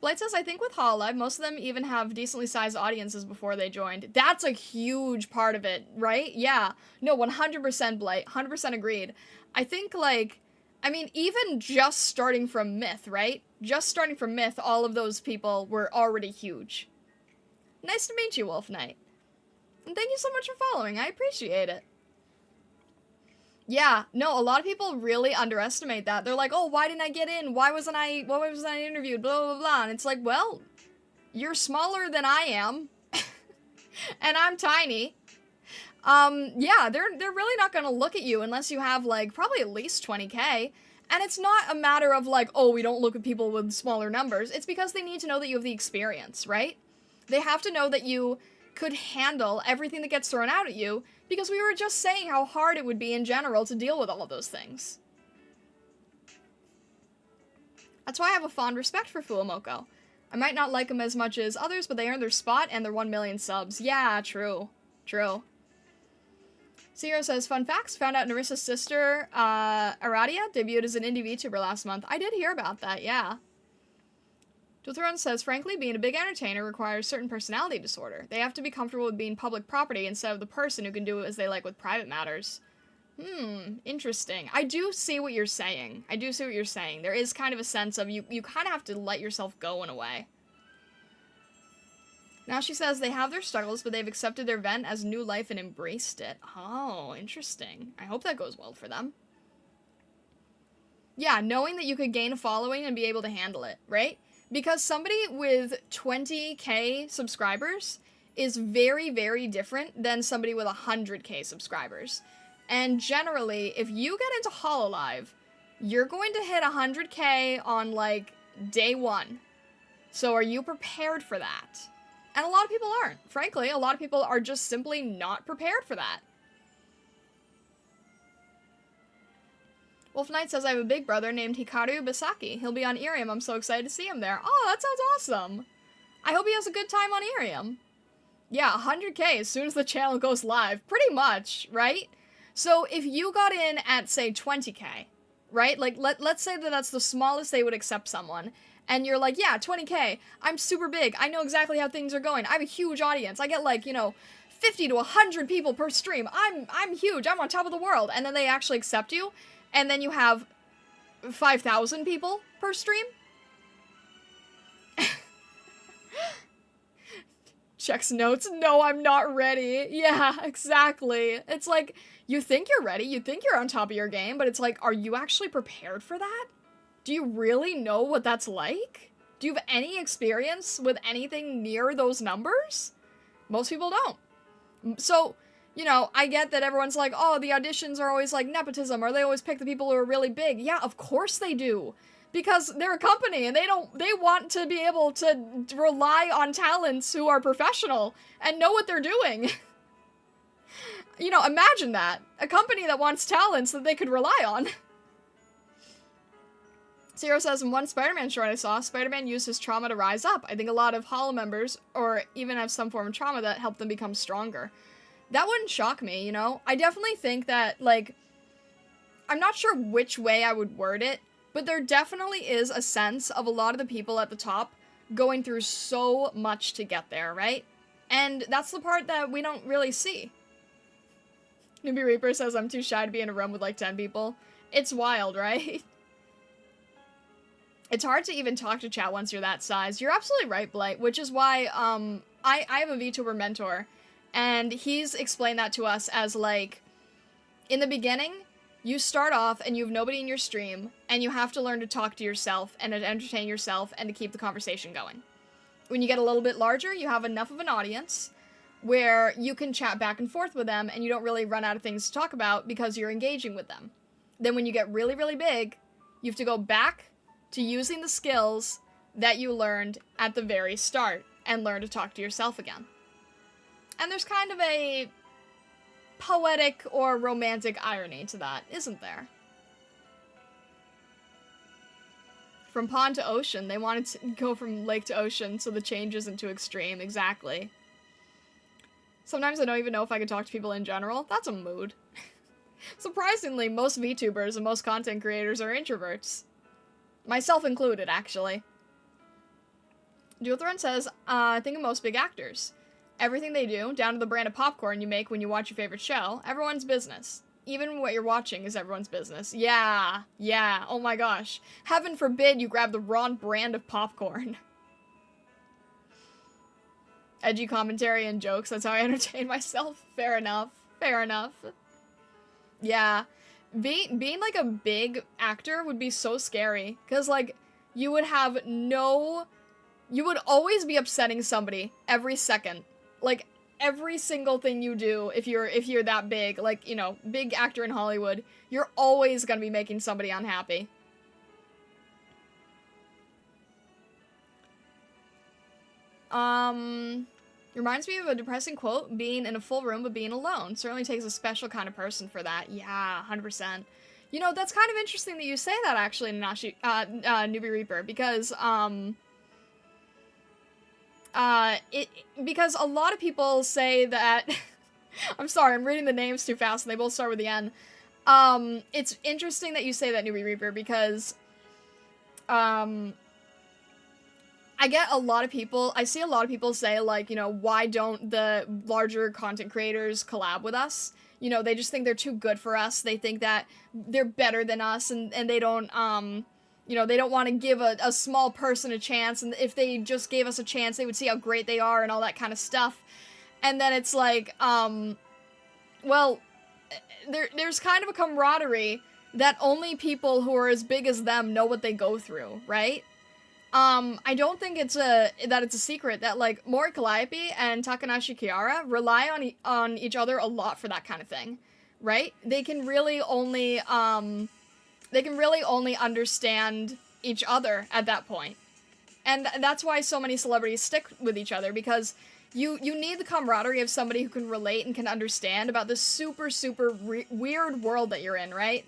Blight says, I think with Hololive, most of them even have decently sized audiences before they joined. That's a huge part of it, right? Yeah. No, 100% Blight. 100% agreed. I think, like, I mean, even just starting from Myth, right? Just starting from Myth, all of those people were already huge. Nice to meet you, Wolf Knight. And thank you so much for following. I appreciate it. Yeah, no, a lot of people really underestimate that. They're like, oh, why didn't I get in? Why wasn't I interviewed? Blah, blah, blah. And it's like, well, you're smaller than I am. And I'm tiny. Yeah, they're really not gonna look at you unless you have, like, probably at least 20K. And it's not a matter of, like, oh, we don't look at people with smaller numbers. It's because they need to know that you have the experience, right? They have to know that you could handle everything that gets thrown out at you, because we were just saying how hard it would be in general to deal with all of those things. That's why I have a fond respect for Fuomoko. I might not like them as much as others, but they earned their spot and their 1 million subs. Yeah, true. True. Zero says, fun facts, found out Narissa's sister, Aradia, debuted as an indie VTuber last month. I did hear about that, yeah. Dual says, frankly, being a big entertainer requires certain personality disorder. They have to be comfortable with being public property instead of the person who can do as they like with private matters. Interesting. I do see what you're saying. I do see what you're saying. There is kind of a sense of you kind of have to let yourself go in a way. Now she says they have their struggles, but they've accepted their vent as new life and embraced it. Oh, interesting. I hope that goes well for them. Yeah, knowing that you could gain a following and be able to handle it, right? Because somebody with 20K subscribers is very, very different than somebody with 100K subscribers. And generally, if you get into Hololive, you're going to hit 100K on, like, day 1. So are you prepared for that? And a lot of people aren't. Frankly, a lot of people are just simply not prepared for that. Wolf Knight says, I have a big brother named Hikaru Basaki. He'll be on IRIAM. I'm so excited to see him there. Oh, that sounds awesome. I hope he has a good time on IRIAM. Yeah, 100K as soon as the channel goes live. Pretty much, right? So if you got in at, say, 20K, right? Like, let's say that that's the smallest they would accept someone. And you're like, yeah, 20K. I'm super big. I know exactly how things are going. I have a huge audience. I get, like, you know, 50 to 100 people per stream. I'm huge. I'm on top of the world. And then they actually accept you. And then you have 5,000 people per stream? Checks notes. No, I'm not ready. Yeah, exactly. It's like, you think you're ready. You think you're on top of your game. But it's like, are you actually prepared for that? Do you really know what that's like? Do you have any experience with anything near those numbers? Most people don't. So, you know, I get that everyone's like, oh, the auditions are always like nepotism, or they always pick the people who are really big. Yeah, of course they do. Because they're a company, and they want to be able to rely on talents who are professional and know what they're doing. You know, imagine that. A company that wants talents that they could rely on. Zero says, in one Spider-Man short I saw, Spider-Man used his trauma to rise up. I think a lot of Hollow members, or even have some form of trauma that helped them become stronger. That wouldn't shock me, you know? I definitely think that, like, I'm not sure which way I would word it, but there definitely is a sense of a lot of the people at the top going through so much to get there, right? And that's the part that we don't really see. Newbie Reaper says, I'm too shy to be in a room with like 10 people. It's wild, right? It's hard to even talk to chat once you're that size. You're absolutely right, Blight, which is why, I have a VTuber mentor, and he's explained that to us as, like, in the beginning, you start off and you have nobody in your stream, and you have to learn to talk to yourself, and to entertain yourself, and to keep the conversation going. When you get a little bit larger, you have enough of an audience where you can chat back and forth with them, and you don't really run out of things to talk about because you're engaging with them. Then when you get really, really big, you have to go back to using the skills that you learned at the very start and learn to talk to yourself again. And there's kind of a poetic or romantic irony to that, isn't there? From pond to ocean, they wanted to go from lake to ocean so the change isn't too extreme, exactly. Sometimes I don't even know if I can talk to people in general. That's a mood. Surprisingly, most VTubers and most content creators are introverts. Myself included, actually. Dualthread says, I think of most big actors. Everything they do, down to the brand of popcorn you make when you watch your favorite show, everyone's business. Even what you're watching is everyone's business. Yeah, oh my gosh. Heaven forbid you grab the wrong brand of popcorn. Edgy commentary and jokes, that's how I entertain myself. Fair enough. Yeah. Being like a big actor would be so scary, because like you would always be upsetting somebody every second. Like every single thing you do, if you're that big, like, you know, big actor in Hollywood, you're always gonna be making somebody unhappy. Reminds me of a depressing quote, being in a full room but being alone. Certainly takes a special kind of person for that. Yeah, 100%. You know, that's kind of interesting that you say that, actually, Newbie Reaper, because, because a lot of people say that, I'm sorry, I'm reading the names too fast, and they both start with the N. It's interesting that you say that, Newbie Reaper, because, I see a lot of people say, like, you know, why don't the larger content creators collab with us? You know, they just think they're too good for us. They think that they're better than us, and they don't, you know, they don't want to give a small person a chance, and if they just gave us a chance, they would see how great they are and all that kind of stuff. And then it's like, well, there's kind of a camaraderie that only people who are as big as them know what they go through, right? I don't think it's a secret that, like, Mori Calliope and Takanashi Kiara rely on each other a lot for that kind of thing, right? They can really only understand each other at that point. And that's why so many celebrities stick with each other, because you need the camaraderie of somebody who can relate and can understand about this super, super weird world that you're in, right?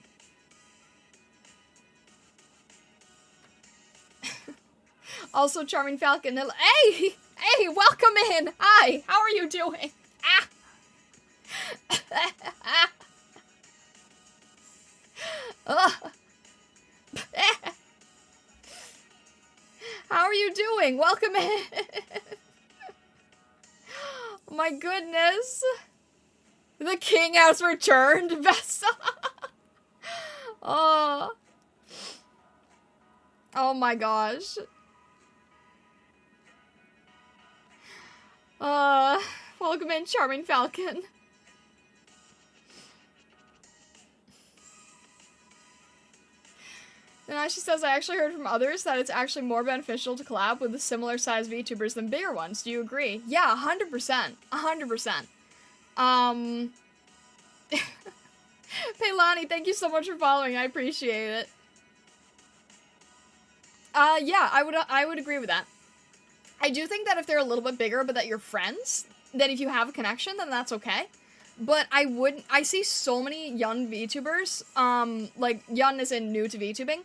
Also, Charming Falcon, hey, welcome in. Hi, how are you doing? How are you doing? Welcome in. My goodness. The king has returned, Vesta. Oh my gosh. Welcome in, Charming Falcon. And she says, I actually heard from others that it's actually more beneficial to collab with the similar sized VTubers than bigger ones. Do you agree? Yeah, 100%. 100%. Peilani, thank you so much for following. I appreciate it. Yeah, I would agree with that. I do think that if they're a little bit bigger, but that you're friends, that if you have a connection, then that's okay. but I see so many young VTubers, like, young as in new to VTubing,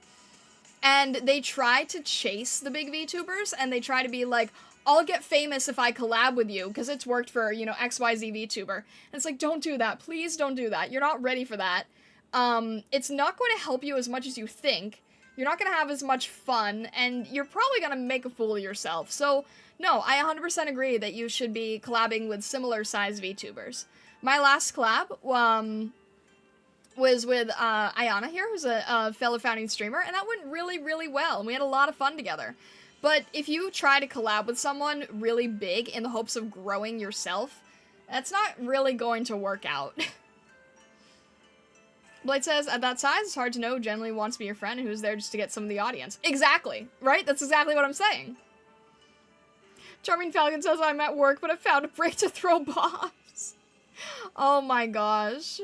and they try to chase the big VTubers, and they try to be like, I'll get famous if I collab with you, because it's worked for, you know, XYZ VTuber. And it's like, don't do that. Please don't do that. You're not ready for that. It's not going to help you as much as you think. You're not going to have as much fun, and you're probably going to make a fool of yourself. So, no, I 100% agree that you should be collabing with similar-sized VTubers. My last collab, was with, Ayana here, who's a fellow founding streamer, and that went really, really well, and we had a lot of fun together. But if you try to collab with someone really big in the hopes of growing yourself, that's not really going to work out. Blade says, at that size, it's hard to know who generally wants to be your friend and who's there just to get some of the audience. Exactly, right? That's exactly what I'm saying. Charming Falcon says, I'm at work, but I found a break to throw bombs. Oh my gosh.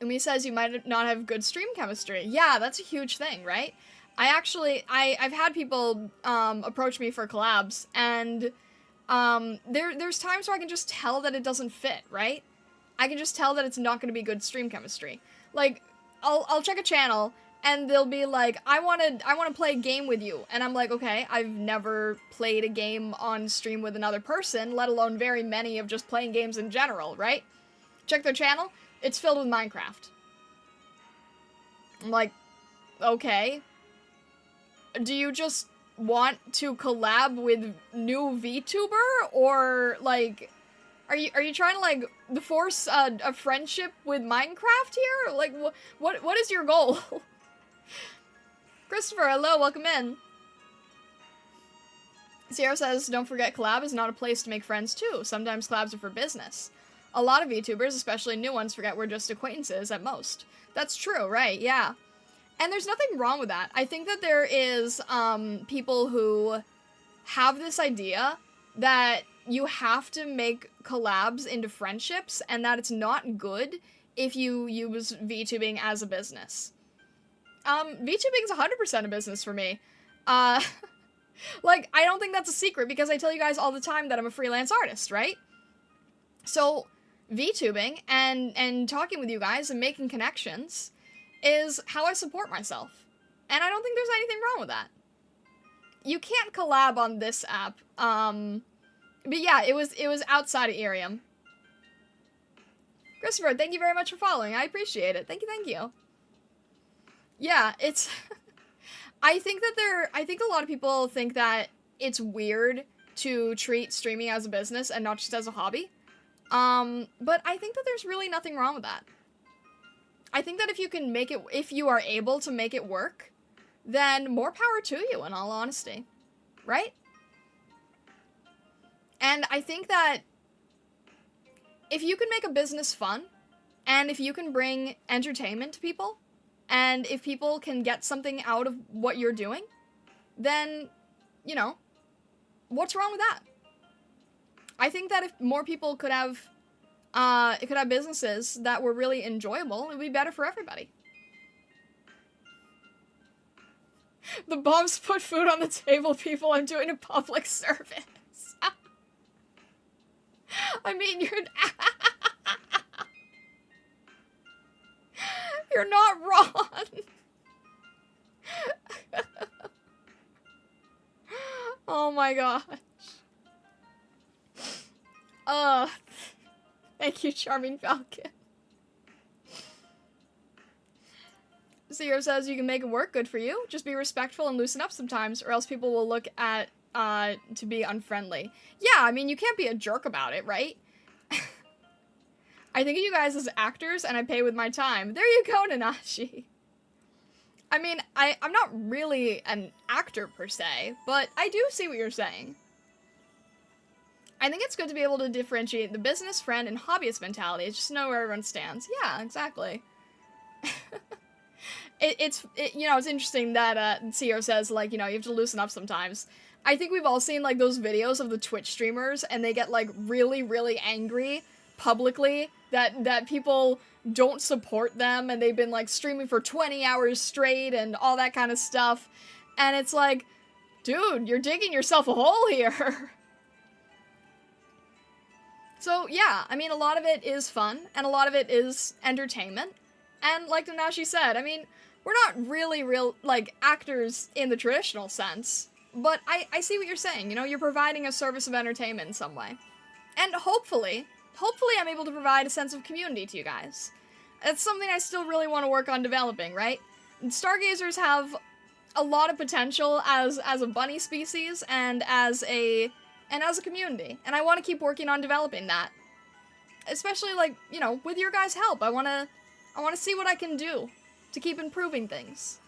Umi says, you might not have good stream chemistry. Yeah, that's a huge thing, right? I've had people, approach me for collabs, and, there's times where I can just tell that it doesn't fit, right? I can just tell that it's not gonna be good stream chemistry. Like, I'll check a channel, and they'll be like, I wanna play a game with you. And I'm like, okay, I've never played a game on stream with another person, let alone very many of just playing games in general, right? Check their channel, it's filled with Minecraft. I'm like, okay. Do you just want to collab with new VTuber? Or, like, are you trying to, like, force a friendship with Minecraft here? Like, what is your goal? Christopher, hello, welcome in. Sierra says, don't forget collab is not a place to make friends too. Sometimes collabs are for business. A lot of VTubers, especially new ones, forget we're just acquaintances at most. That's true, right? Yeah. And there's nothing wrong with that. I think that there is, people who have this idea that you have to make collabs into friendships, and that it's not good if you use VTubing as a business. VTubing is 100% a business for me. Like, I don't think that's a secret, because I tell you guys all the time that I'm a freelance artist, right? So, VTubing and talking with you guys and making connections is how I support myself. And I don't think there's anything wrong with that. You can't collab on this app. But yeah, it was outside of IRIAM. Christopher, thank you very much for following. I appreciate it. Thank you. Yeah, it's I think a lot of people think that it's weird to treat streaming as a business and not just as a hobby. But I think that there's really nothing wrong with that. I think that if you are able to make it work, then more power to you, in all honesty. Right? And I think that if you can make a business fun, and if you can bring entertainment to people, and if people can get something out of what you're doing, then, you know, what's wrong with that? I think that if more people could have businesses that were really enjoyable, it would be better for everybody. The bombs put food on the table, people. I'm doing a public service. I mean, you're not wrong. Oh my gosh. Thank you, Charming Falcon. Zero says you can make it work, good for you. Just be respectful and loosen up sometimes, or else people will look at, to be unfriendly. Yeah, I mean, you can't be a jerk about it, right? I think of you guys as actors, and I pay with my time. There you go, Nanashi. I mean, I'm not really an actor, per se, but I do see what you're saying. I think it's good to be able to differentiate the business, friend, and hobbyist mentality. Just know where everyone stands. Yeah, exactly. You know, it's interesting that, CEO says, like, you know, you have to loosen up sometimes. I think we've all seen, like, those videos of the Twitch streamers, and they get, like, really, really angry publicly that people don't support them, and they've been, like, streaming for 20 hours straight and all that kind of stuff. And it's like, dude, you're digging yourself a hole here. So yeah, I mean, a lot of it is fun, and a lot of it is entertainment. And like Tanashi said, I mean, we're not really like, actors in the traditional sense, but I see what you're saying, you know, you're providing a service of entertainment in some way. And hopefully I'm able to provide a sense of community to you guys. It's something I still really want to work on developing, right? And stargazers have a lot of potential as a bunny species and as a community, and I want to keep working on developing that. Especially, like, you know, with your guys' help. I want to see what I can do to keep improving things.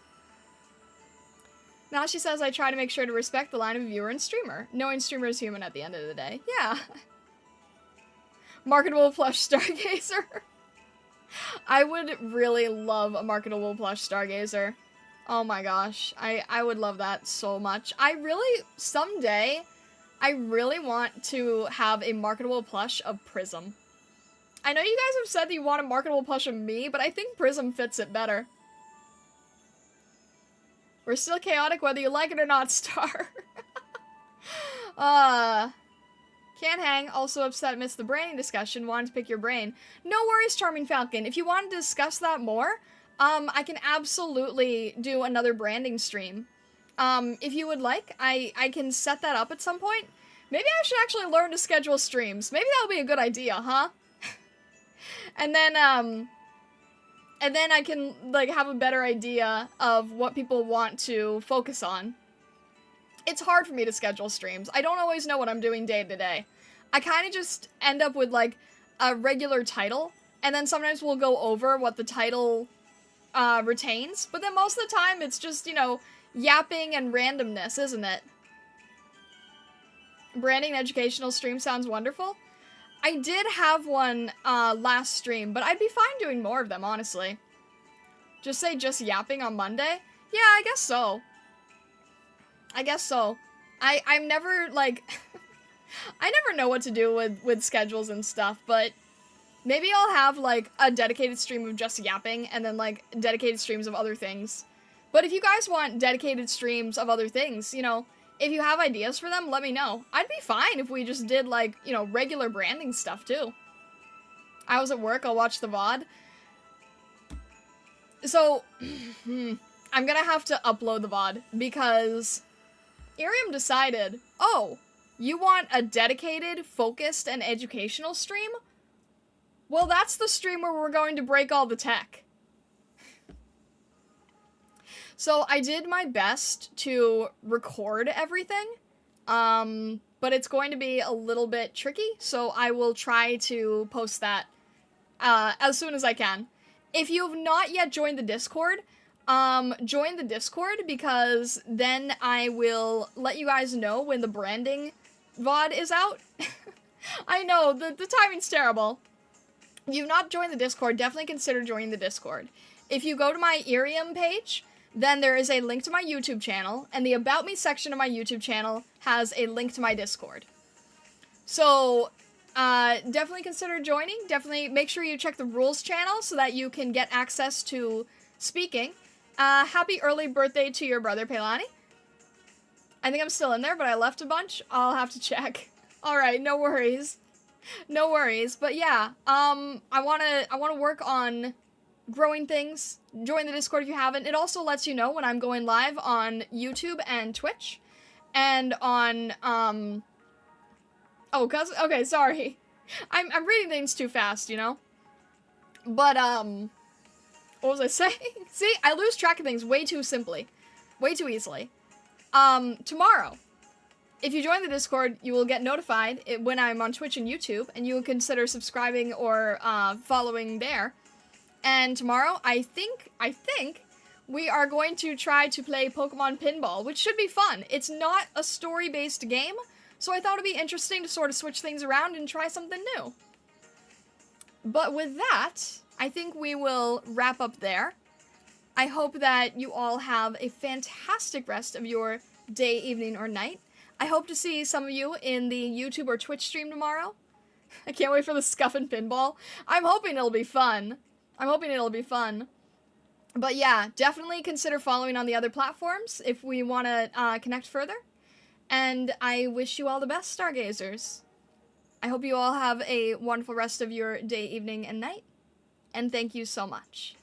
Now she says I try to make sure to respect the line of viewer and streamer, knowing streamer is human at the end of the day. Yeah. Marketable plush stargazer. I would really love a marketable plush stargazer. Oh my gosh, I would love that so much. Someday, I really want to have a marketable plush of Prism. I know you guys have said that you want a marketable plush of me, but I think Prism fits it better. We're still chaotic whether you like it or not, Star. Can't hang, also upset missed the branding discussion, wanted to pick your brain. No worries, Charming Falcon. If you want to discuss that more, I can absolutely do another branding stream. If you would like, I can set that up at some point. Maybe I should actually learn to schedule streams. Maybe that would be a good idea, huh? And then I can, like, have a better idea of what people want to focus on. It's hard for me to schedule streams. I don't always know what I'm doing day to day. I kind of just end up with, like, a regular title, and then sometimes we'll go over what the title retains, but then most of the time it's just, you know, yapping and randomness, isn't it? Branding and educational stream sounds wonderful. I did have one last stream, but I'd be fine doing more of them, honestly. Just say just yapping on Monday? Yeah, I guess so. I'm never, like... I never know what to do with schedules and stuff, but maybe I'll have, like, a dedicated stream of just yapping, and then, like, dedicated streams of other things. But if you guys want dedicated streams of other things, you know, if you have ideas for them, let me know. I'd be fine if we just did, like, you know, regular branding stuff, too. I was at work, I'll watch the VOD. So, I'm gonna have to upload the VOD, because IRIAM decided, oh, you want a dedicated, focused, and educational stream? Well, that's the stream where we're going to break all the tech. So I did my best to record everything, but it's going to be a little bit tricky, so I will try to post that as soon as I can. If you have not yet joined the Discord, join the Discord, because then I will let you guys know when the branding VOD is out. I know, the timing's terrible. If you've not joined the Discord, definitely consider joining the Discord. If you go to my IRIAM page, then there is a link to my YouTube channel, and the About Me section of my YouTube channel has a link to my Discord. So, definitely consider joining. Definitely make sure you check the rules channel so that you can get access to speaking. Happy early birthday to your brother, Pelani. I think I'm still in there, but I left a bunch. I'll have to check. Alright, no worries. No worries. But yeah, I wanna work on growing things. Join the Discord if you haven't. It also lets you know when I'm going live on YouTube and Twitch. And on, okay, sorry. I'm reading things too fast, you know? But, what was I saying? See, I lose track of things way too simply. Way too easily. Tomorrow, if you join the Discord, you will get notified when I'm on Twitch and YouTube, and you will consider subscribing or, following there. And tomorrow, I think, we are going to try to play Pokemon Pinball, which should be fun. It's not a story-based game, so I thought it'd be interesting to sort of switch things around and try something new. But with that, I think we will wrap up there. I hope that you all have a fantastic rest of your day, evening, or night. I hope to see some of you in the YouTube or Twitch stream tomorrow. I can't wait for the Scuff and Pinball. I'm hoping it'll be fun. But yeah, definitely consider following on the other platforms if we want to connect further. And I wish you all the best, Stargazers. I hope you all have a wonderful rest of your day, evening, and night. And thank you so much.